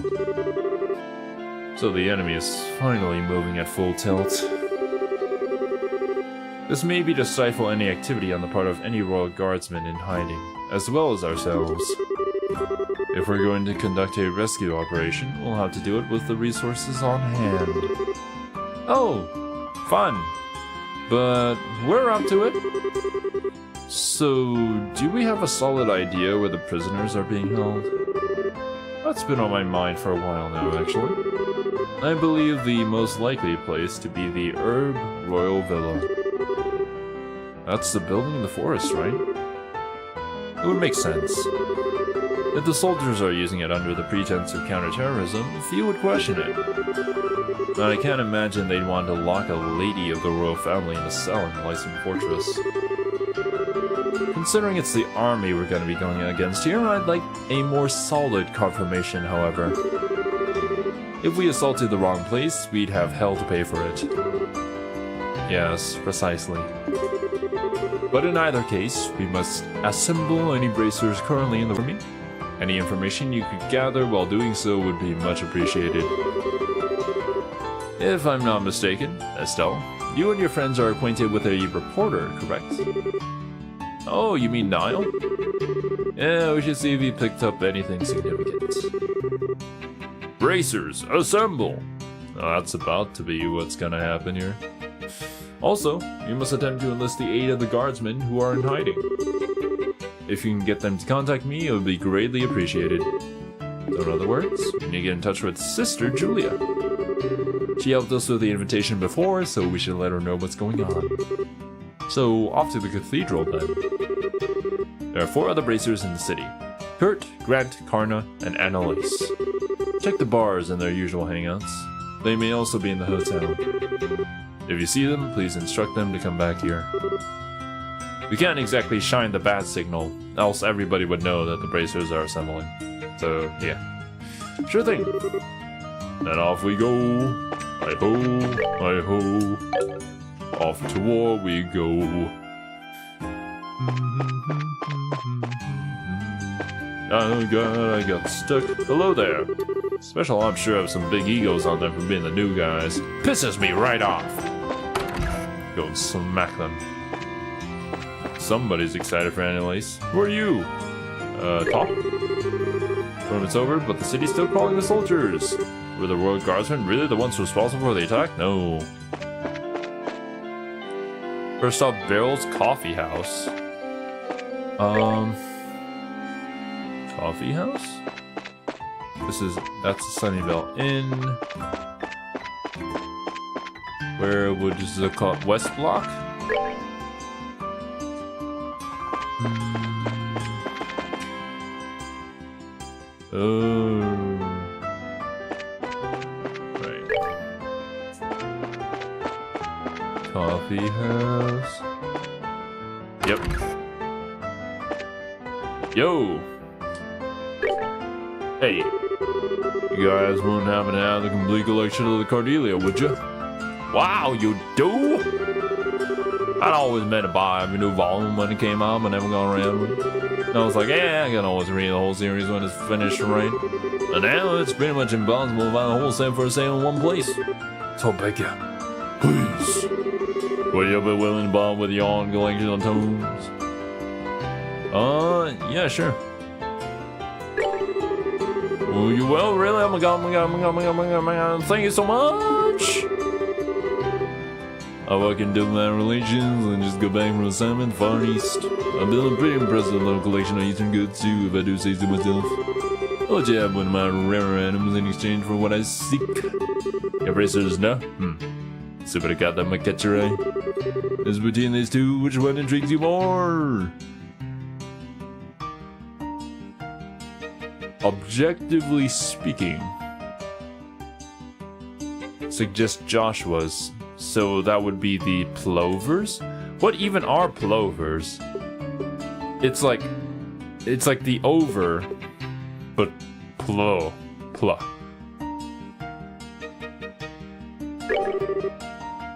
So the enemy is finally moving at full tilt. This may be to stifle any activity on the part of any royal guardsmen in hiding, as well as ourselves. If we're going to conduct a rescue operation, we'll have to do it with the resources on hand. Oh, fun. But we're up to it. So, do we have a solid idea where the prisoners are being held? That's been on my mind for a while now, actually. I believe the most likely place to be the Herb Royal Villa. That's the building in the forest, right? It would make sense. If the soldiers are using it under the pretense of counterterrorism, few would question it. But I can't imagine they'd want to lock a lady of the royal family in a cell in Lyson Fortress. Considering it's the army we're going to be going against here, I'd like a more solid confirmation, however. If we assaulted the wrong place, we'd have hell to pay for it. Yes, precisely. But in either case, we must assemble any bracers currently in the army. Any information you could gather while doing so would be much appreciated. If I'm not mistaken, Estelle, you and your friends are acquainted with a reporter, correct? Oh, you mean Niall? Yeah, we should see if he picked up anything significant. Bracers, assemble! That's about to be what's gonna happen here. Also, you must attempt to enlist the aid of the guardsmen who are in hiding. If you can get them to contact me, it would be greatly appreciated. So in other words, we need to get in touch with Sister Julia. She helped us with the invitation before, so we should let her know what's going on. So, off to the cathedral then. There are 4 other bracers in the city. Kurt, Grant, Karna, and Annalise. Check the bars and their usual hangouts. They may also be in the hotel. If you see them, please instruct them to come back here. We can't exactly shine the bat signal, else everybody would know that the bracers are assembling. So, yeah. Sure thing. And off we go. Hi-ho, hi-ho. Off to war we go. Oh god, I got stuck. Hello there. Special ops sure have some big egos on them for being the new guys. Pisses me right off. Go and smack them. Somebody's excited for Annalise. Who are you? Talk? Tournament's over, but the city's still calling the soldiers. Were the royal guardsmen really the ones responsible for the attack? No. First stop, Beryl's Coffee House. Coffee House? That's the Sunnyvale Inn. Where would the West Block? Oh. Right. Coffee House. Yep. Yo! Hey, you guys wouldn't happen to have the complete collection of the Cordelia, would you? Wow, you do? I'd always meant to buy every new volume when it came out, but never gone around with it. And I was like, yeah, I can always read the whole series when it's finished, right? And now it's pretty much impossible to find the whole set for a sale in one place. So I beg you, please, will you be willing to buy with your own collection of tomes? Yeah, sure. Oh, you will? Really? Oh my god, oh my god, oh my god, oh my god, oh my god, thank you so much! I work in diplomatic relations and just go back from assignment far east. I've built a pretty impressive little collection of eastern goods too, if I do say so myself. I'll let you have one of my rarer items in exchange for what I seek. Your bracers, no? See what I got that might catch your eye. As between these two, which one intrigues you more? Objectively speaking, suggest Joshua's. So that would be the plovers? What even are plovers? It's like the over, but plo.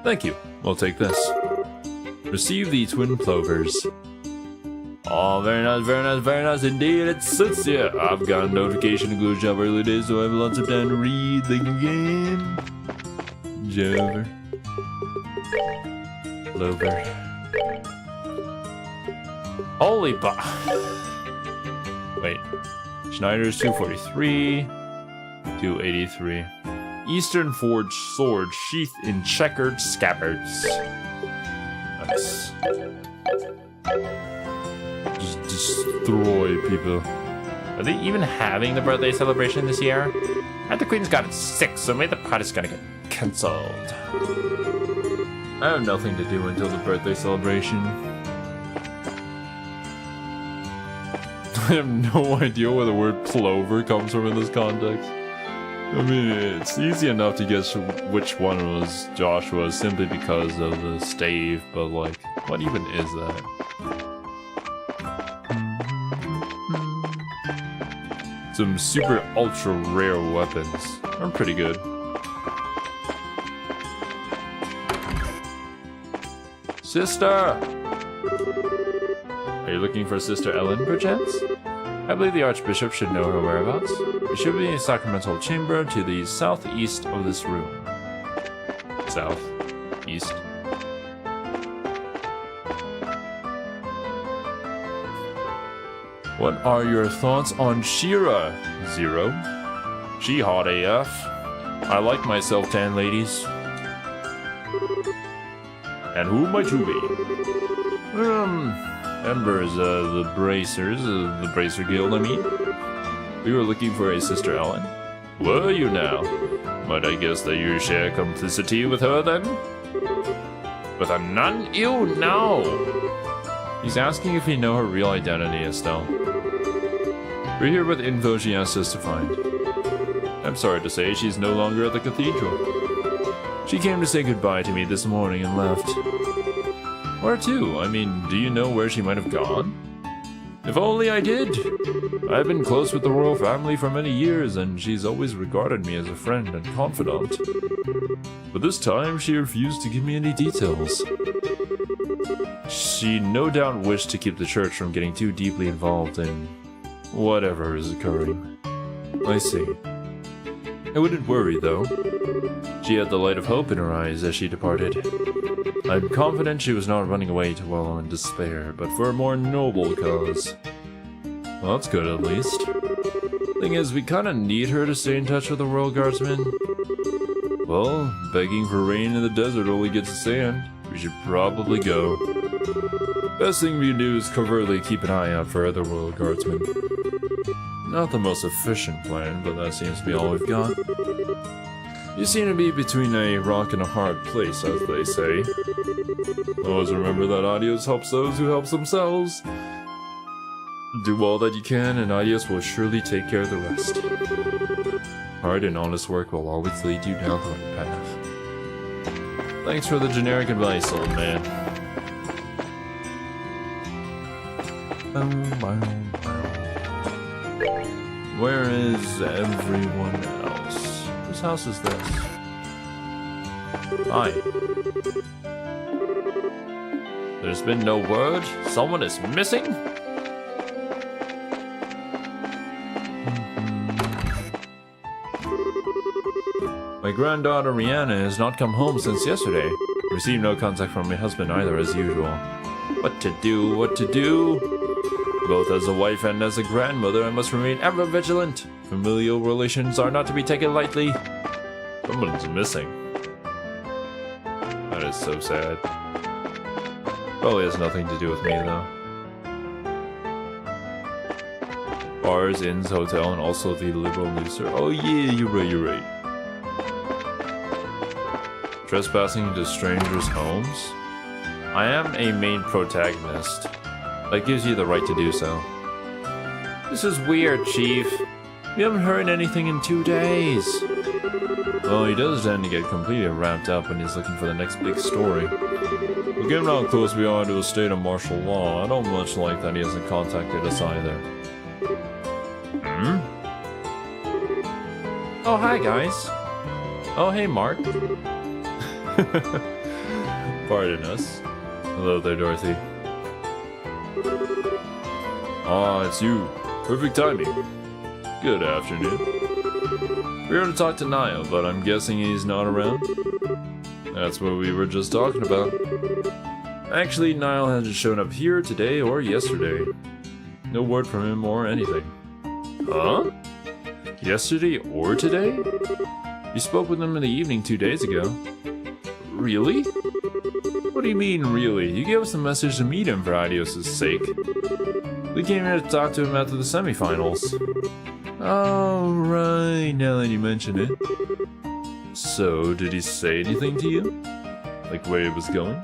Thank you. We'll take this. Receive the twin plovers. Oh, very nice, very nice, very nice indeed. It suits you. I've got a notification to close shop early days, so I have lots of time to read. Think again. Jover. Plover. Holy wait. Schneider's 243. 283. Eastern forged sword sheathed in checkered scabbards. Nice. Just destroy people. Are they even having the birthday celebration this year? The Queen's got it 6, so maybe the party's gonna get cancelled. I have nothing to do until the birthday celebration. I have no idea where the word plover comes from in this context. I mean, it's easy enough to guess which one was Joshua's simply because of the stave, but like, what even is that? Some super ultra rare weapons. They're pretty good. Sister! Are you looking for Sister Ellen, perchance? I believe the Archbishop should know her whereabouts. It should be a sacramental chamber to the southeast of this room. South? East? What are your thoughts on Shira, Zero? She hot AF. I like myself tan ladies. And who might you be? Members of the Bracers, the Bracer Guild, I mean. We were looking for a Sister Ellen. Were you now? Might I guess that you share complicity with her then? With a nun? Ew, no! He's asking if we know her real identity, Estelle. We're here with info she asked us to find. I'm sorry to say she's no longer at the cathedral. She came to say goodbye to me this morning and left. Where to? I mean, do you know where she might have gone? If only I did! I've been close with the royal family for many years, and she's always regarded me as a friend and confidant. But this time, she refused to give me any details. She no doubt wished to keep the church from getting too deeply involved in whatever is occurring. I see. I wouldn't worry, though. She had the light of hope in her eyes as she departed. I'm confident she was not running away to wallow in despair, but for a more noble cause. Well, that's good, at least. Thing is, we kinda need her to stay in touch with the Royal Guardsmen. Well, begging for rain in the desert only gets the sand. We should probably go. Best thing we can do is covertly keep an eye out for other Royal Guardsmen. Not the most efficient plan, but that seems to be all we've got. You seem to be between a rock and a hard place, as they say. Always remember that Adios helps those who help themselves. Do all that you can, and Adios will surely take care of the rest. Hard and honest work will always lead you down the right path. Thanks for the generic advice, old man. Where is everyone else? Whose house is this? Hi. There's been no word? Someone is missing? My granddaughter Rihanna has not come home since yesterday. Received no contact from my husband either, as usual. What to do, what to do? Both as a wife and as a grandmother, I must remain ever vigilant. Familial relations are not to be taken lightly. Someone's missing. I That is so sad. Probably has nothing to do with me, though. Bars, inns, hotel, and also the liberal loser. Oh yeah, you're right. Trespassing into strangers' homes? I am a main protagonist. That gives you the right to do so. This is weird, Chief. We haven't heard anything in 2 days. Well, he does tend to get completely ramped up when he's looking for the next big story. But given how close we are to a state of martial law, I don't much like that he hasn't contacted us either. Oh, hi, guys. Oh, hey, Mark. Pardon us. Hello there, Dorothy. Ah, it's you. Perfect timing. Good afternoon. We're here to talk to Niall, but I'm guessing he's not around? That's what we were just talking about. Actually, Niall hasn't shown up here today or yesterday. No word from him or anything. Huh? Yesterday or today? You spoke with him in the evening 2 days ago. Really? What do you mean, really? You gave us a message to meet him for Adios' sake. We came here to talk to him after the semifinals. Oh, right, now that you mention it. So, did he say anything to you? Like where it was going?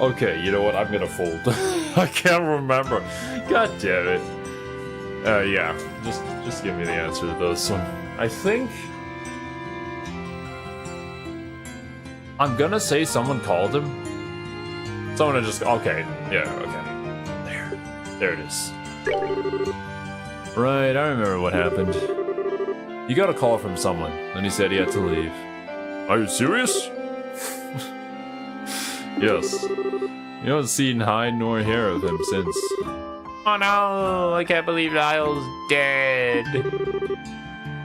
Okay, you know what? I'm gonna fold. I can't remember. God damn it. Yeah. Just give me the answer to this one. I think I'm gonna say someone called him. Someone just okay. Yeah, okay. There it is. Right, I remember what happened. You got a call from someone, and he said he had to leave. Are you serious? Yes. You haven't seen hide nor hair of him since. Oh no, I can't believe Niall's dead.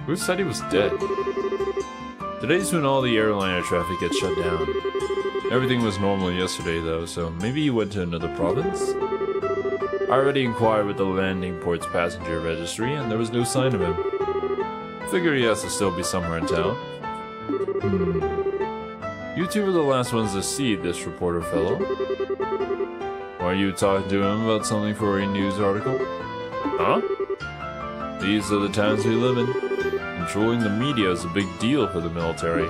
Who said he was dead? Today's when all the airliner traffic gets shut down. Everything was normal yesterday though, so maybe he went to another province? I already inquired with the landing port's passenger registry and there was no sign of him. Figure he has to still be somewhere in town. You two were the last ones to see this reporter fellow. Are you talking to him about something for a news article? Huh? These are the times we live in. Controlling the media is a big deal for the military.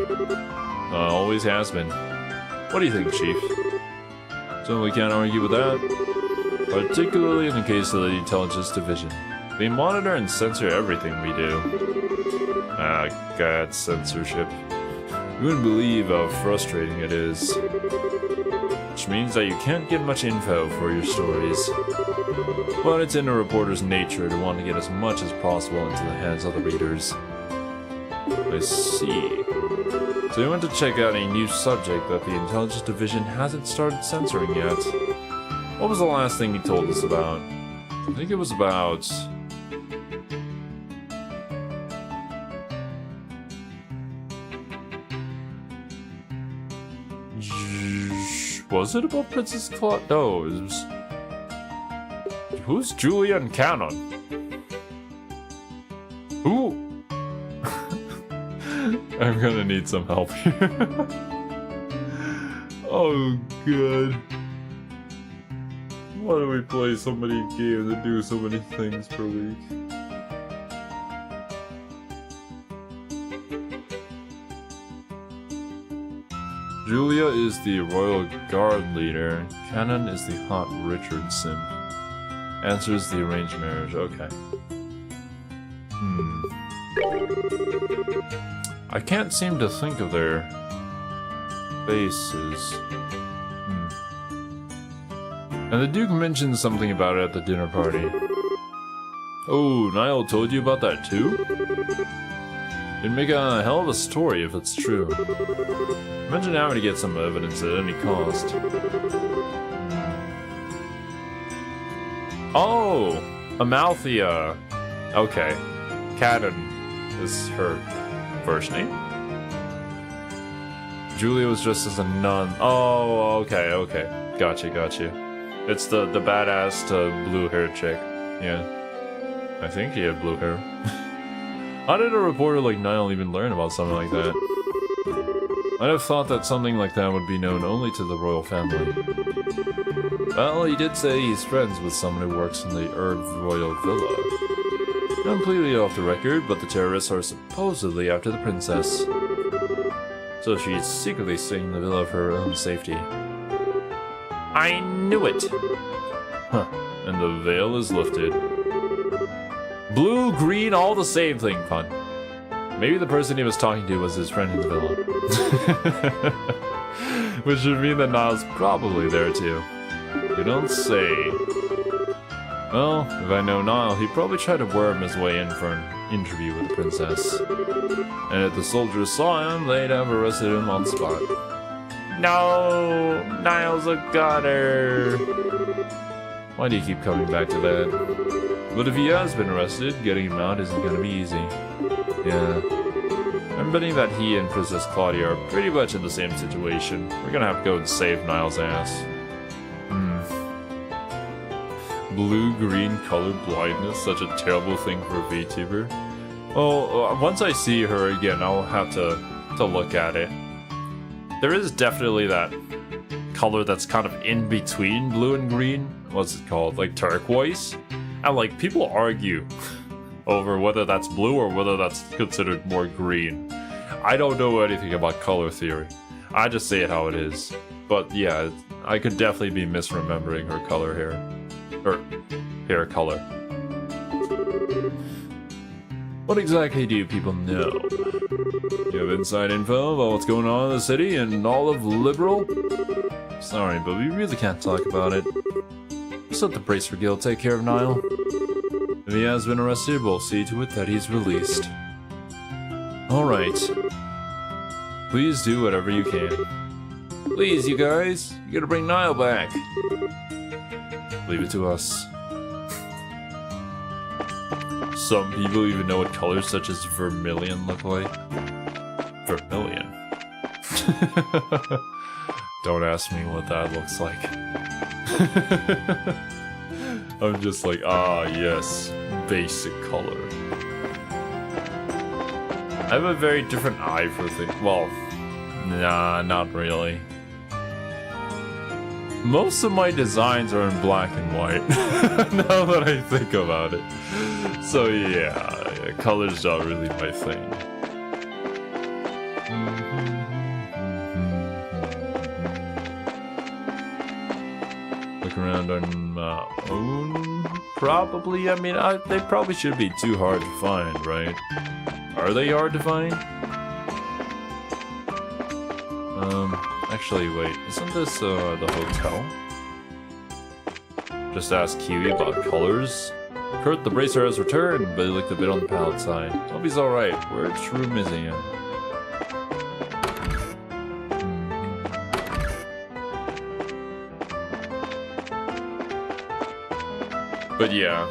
Always has been. What do you think, Chief? Certainly can't argue with that. Particularly in the case of the Intelligence Division. They monitor and censor everything we do. Ah, God, censorship. You wouldn't believe how frustrating it is. Which means that you can't get much info for your stories. But it's in a reporter's nature to want to get as much as possible into the hands of the readers. I see. So you went to check out a new subject that the Intelligence Division hasn't started censoring yet. What was the last thing you told us about? I think it was about... Was it about Princess Claude? No, it was... Who's Julia and Canon? Who? I'm gonna need some help here. Oh, God. Why do we play so many games and do so many things per week? Julia is the Royal Guard leader. Canon is the hot Richard simp. Answer is the arranged marriage. Okay. I can't seem to think of their faces. And the Duke mentioned something about it at the dinner party. Oh, Niall told you about that too? It'd make a hell of a story if it's true. Imagine having to get some evidence at any cost. Oh! Amalthea! Okay. Cadden is her first name? Julia was dressed as a nun. Oh, okay, okay. Gotcha. It's the badass blue-haired chick. Yeah. I think he had blue hair. How did a reporter like Niall even learn about something like that? I'd have thought that something like that would be known only to the royal family. Well, he did say he's friends with someone who works in the Royal Villa. Completely off the record, but the terrorists are supposedly after the princess. So she's secretly staying in the villa for her own safety. I knew it! Huh. And the veil is lifted. Blue, green, all the same thing, pun. Maybe the person he was talking to was his friend in the villa. Which would mean that Niall's probably there too. You don't say. Well, if I know Niall, he'd probably try to worm his way in for an interview with the princess. And if the soldiers saw him, they'd have arrested him on spot. No! Niall's a goner! Why do you keep coming back to that? But if he has been arrested, getting him out isn't gonna be easy. Yeah. I'm betting that he and Princess Claudia are pretty much in the same situation. We're gonna have to go and save Niall's ass. Blue-green color blindness, such a terrible thing for a VTuber. Oh, once I see her again, I'll have to look at it. There is definitely that color that's kind of in between blue and green. What's it called? Like turquoise? And like people argue over whether that's blue or whether that's considered more green. I don't know anything about color theory. I just say it how it is. But yeah, I could definitely be misremembering her color hair. Or hair color. What exactly do people know? You have inside info about what's going on in the city and all of Liberal? Sorry, but we really can't talk about it. Just let the Bracer Guild take care of Niall. If he has been arrested, we'll see to it that he's released. Alright. Please do whatever you can. Please, you guys. You gotta bring Niall back. Leave it to us. Some people even know what colors such as vermilion look like. Vermilion? Don't ask me what that looks like. I'm just like, ah, yes, basic color. I have a very different eye for things. Well, nah, not really. Most of my designs are in black and white, now that I think about it. So yeah, color's not really my thing. Look around on my own, probably. I mean, they probably should be too hard to find, right? Are they hard to find? Actually, wait, isn't this, the hotel? Just ask Kiwi about colors. Kurt the Bracer has returned, but he looked a bit on the pallid side. Hope he's alright. Which room is he in? But yeah.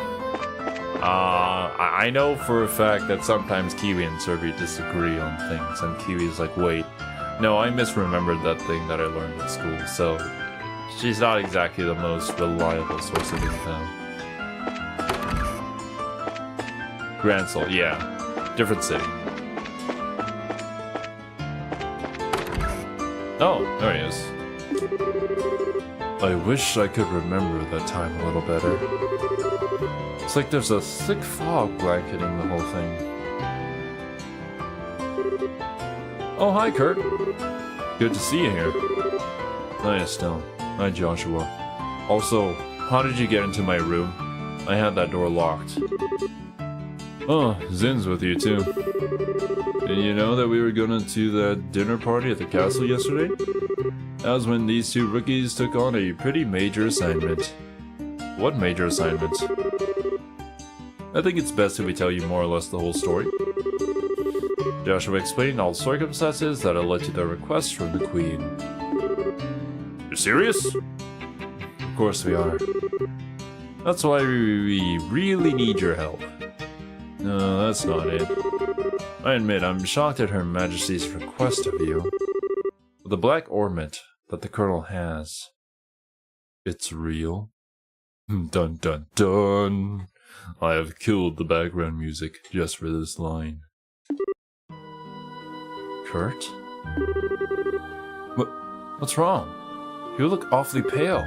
I know for a fact that sometimes Kiwi and Serby disagree on things, and Kiwi's like, wait, no, I misremembered that thing that I learned at school, so she's not exactly the most reliable source of info. Gransel, yeah. Different city. Oh, there he is. I wish I could remember that time a little better. It's like there's a thick fog blanketing the whole thing. Oh, hi, Kurt. Good to see you here. Hi, Estelle. Hi, Joshua. Also, how did you get into my room? I had that door locked. Oh, Zin's with you, too. Did you know that we were going to that dinner party at the castle yesterday? That was when these two rookies took on a pretty major assignment. What major assignment? I think it's best if we tell you more or less the whole story. Joshua explained all circumstances that had led to the request from the Queen. You're serious? Of course we are. That's why we really need your help. No, that's not it. I admit, I'm shocked at Her Majesty's request of you. The black ornament that the Colonel has. It's real? Dun dun dun! I have killed the background music just for this line. Kurt? What's wrong? You look awfully pale.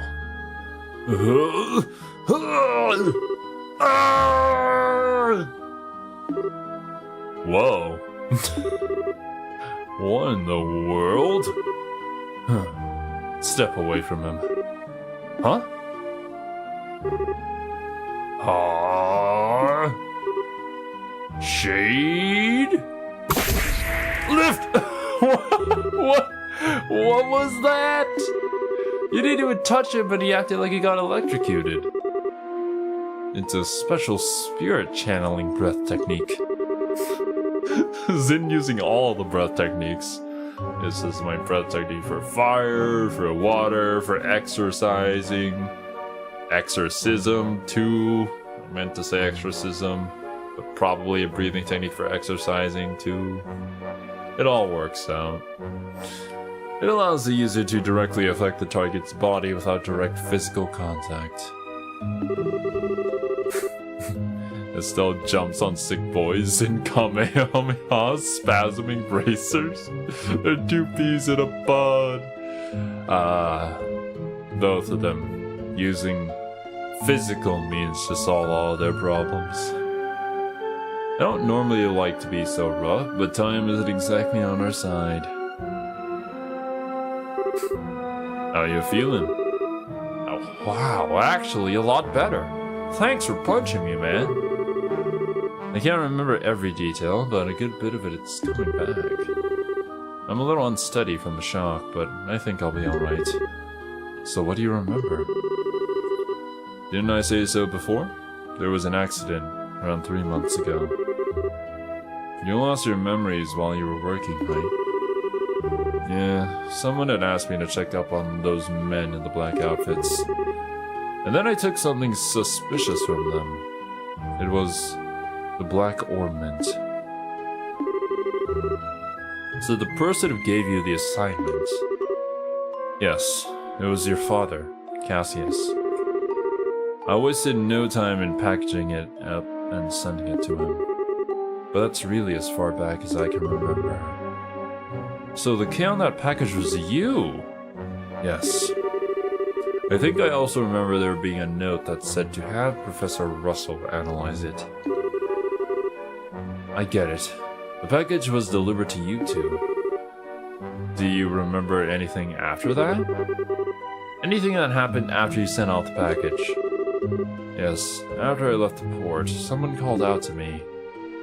Whoa. What in the world? Step away from him. Huh? Shade? Lift! What was that? You didn't even touch him, but he acted like he got electrocuted. It's a special spirit channeling breath technique. Zin using all the breath techniques. This is my breath technique for fire, for water, for exercising. Exorcism too. I meant to say exorcism, but probably a breathing technique for exercising too. It all works out. It allows the user to directly affect the target's body without direct physical contact. Estelle jumps on sick boys in Kamehameha spasming bracers. They're two peas in a pod. Both of them using physical means to solve all their problems. I don't normally like to be so rough, but time isn't exactly on our side. How you feeling? Oh, wow, actually a lot better. Thanks for punching me, man. I can't remember every detail, but a good bit of it's coming back. I'm a little unsteady from the shock, but I think I'll be alright. So what do you remember? Didn't I say so before? There was an accident around 3 months ago. You lost your memories while you were working, right? Yeah, someone had asked me to check up on those men in the black outfits. And then I took something suspicious from them. It was the black ornament. So the person who gave you the assignment... Yes, it was your father, Cassius. I wasted no time in packaging it up and sending it to him. But that's really as far back as I can remember. So the K on that package was you! Yes. I think I also remember there being a note that said to have Professor Russell analyze it. I get it. The package was delivered to you two. Do you remember anything after that? Anything that happened after you sent out the package? Yes, after I left the port, someone called out to me.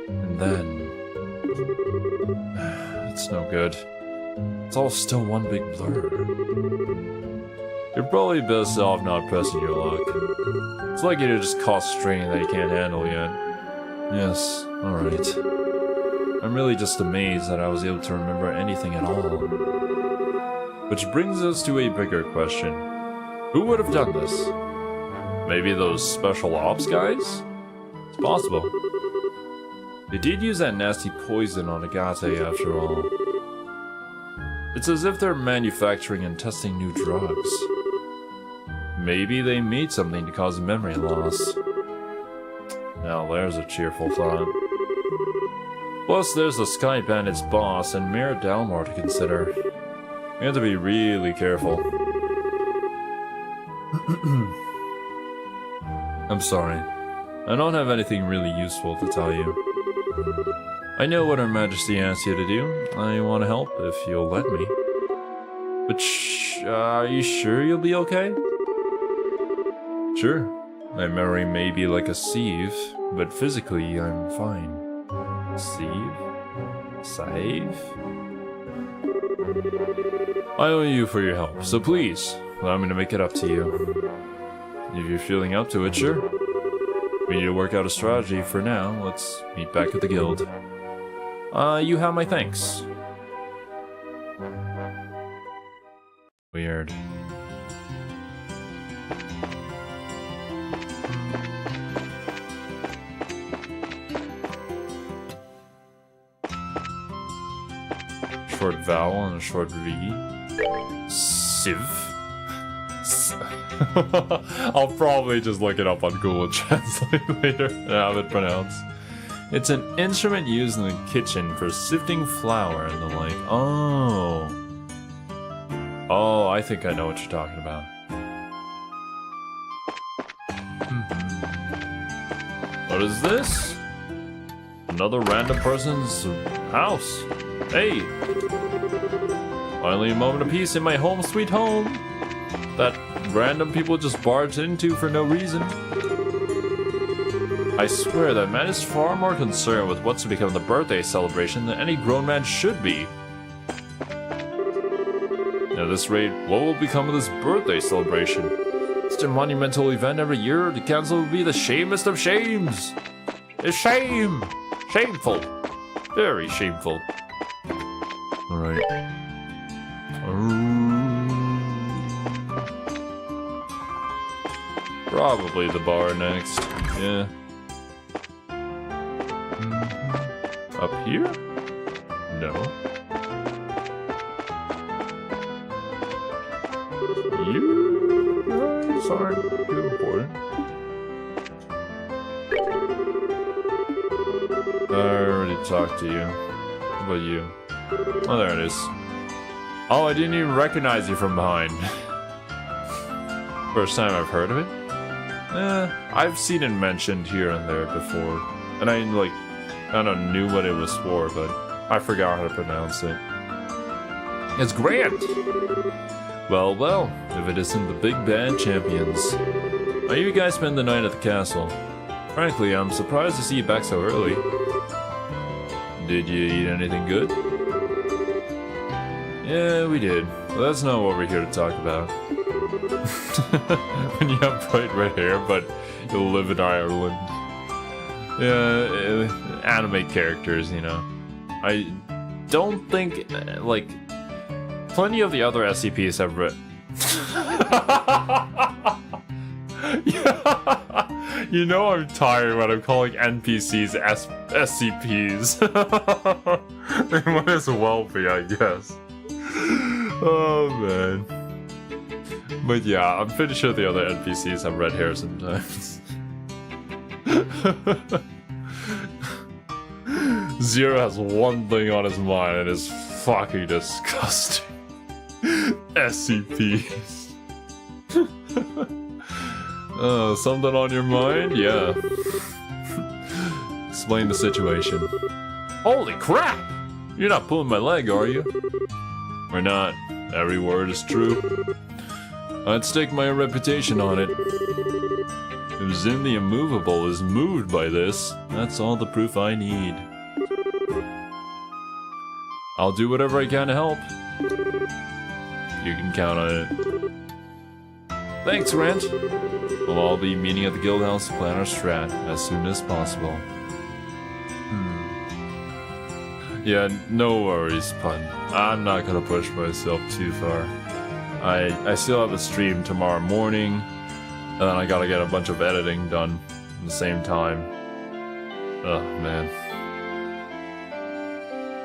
And then... It's no good. It's all still one big blur. You're probably best off not pressing your luck. It's likely to just cause strain that you can't handle yet. Yes, alright. I'm really just amazed that I was able to remember anything at all. Which brings us to a bigger question. Who would have done this? Maybe those special ops guys? It's possible. They did use that nasty poison on Agate after all. It's as if they're manufacturing and testing new drugs. Maybe they made something to cause memory loss. Now there's a cheerful thought. Plus there's the Sky Bandit's boss and Mayor Dalmor to consider. We have to be really careful. I'm sorry. I don't have anything really useful to tell you. I know what Her Majesty asked you to do. I want to help if you'll let me. But are you sure you'll be okay? Sure. My memory may be like a sieve, but physically I'm fine. Sieve? Save? I owe you for your help, so please, allow me to make it up to you. If you're feeling up to it, sure. We need to work out a strategy for now. Let's meet back at the guild. You have my thanks. Weird. Short vowel and a short V. Civ. I'll probably just look it up on Google Translate later and have it pronounced. It's an instrument used in the kitchen for sifting flour and the like. Oh. Oh, I think I know what you're talking about. What is this? Another random person's house. Hey! Finally a moment of peace in my home sweet home that random people just barged into for no reason. I swear that man is far more concerned with what's to become the birthday celebration than any grown man should be. At this rate, what will become of this birthday celebration? Such a monumental event every year, to cancel would be the shamest of shames. It's shame! Shameful. Very shameful. Alright. Probably the bar next. Yeah. Up here? No. You guys aren't too important. I already talked to you. What about you? Oh, there it is. Oh, I didn't even recognize you from behind. First time I've heard of it. I've seen it mentioned here and there before. And I, like, kind of knew what it was for, but I forgot how to pronounce it. It's Grant! Well, well, if it isn't the Big Band Champions. How you guys spend the night at the castle? Frankly, I'm surprised to see you back so early. Did you eat anything good? Yeah, we did. Well, that's not what we're here to talk about. When you have bright red hair, but you live in Ireland. Yeah, anime characters, you know. I don't think, like, plenty of the other SCPs have Yeah. You know I'm tired when I'm calling NPCs SCPs. They might as well be, I guess. Oh, man. But yeah, I'm pretty sure the other NPCs have red hair sometimes. Zero has one thing on his mind, and it's fucking disgusting. SCPs. Something on your mind? Yeah. Explain the situation. Holy crap! You're not pulling my leg, are you? Or not. Every word is true. I'd stake my reputation on it. If Zin the Immovable is moved by this, that's all the proof I need. I'll do whatever I can to help. You can count on it. Thanks, Rent. We'll all be meeting at the guild house to plan our strat as soon as possible. Yeah, no worries, Pun. I'm not gonna push myself too far. I still have a stream tomorrow morning, and then I gotta get a bunch of editing done at the same time. Ugh, man.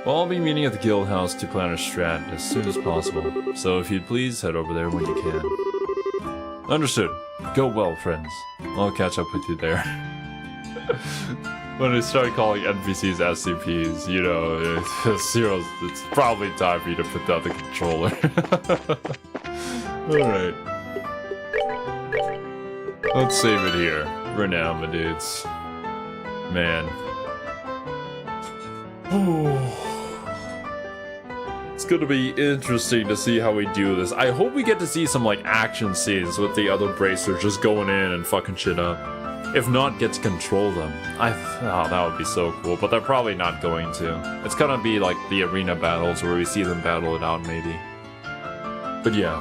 Well, I'll be meeting at the guild house to plan our strat as soon as possible, so if you'd please head over there when you can. Understood. Go well, friends. I'll catch up with you there. When I start calling NPCs SCPs, you know, it's probably time for you to put down the controller. Alright. Let's save it here. For now, my dudes. Man. It's gonna be interesting to see how we do this. I hope we get to see some, like, action scenes with the other bracers just going in and fucking shit up. If not, get to control them. Oh, that would be so cool, but they're probably not going to. It's gonna be like the arena battles where we see them battle it out, maybe. But yeah,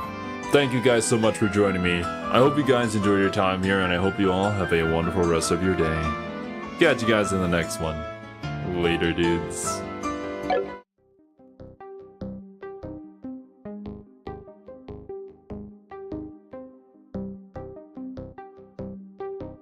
thank you guys so much for joining me. I hope you guys enjoyed your time here, and I hope you all have a wonderful rest of your day. Catch you guys in the next one. Later, dudes.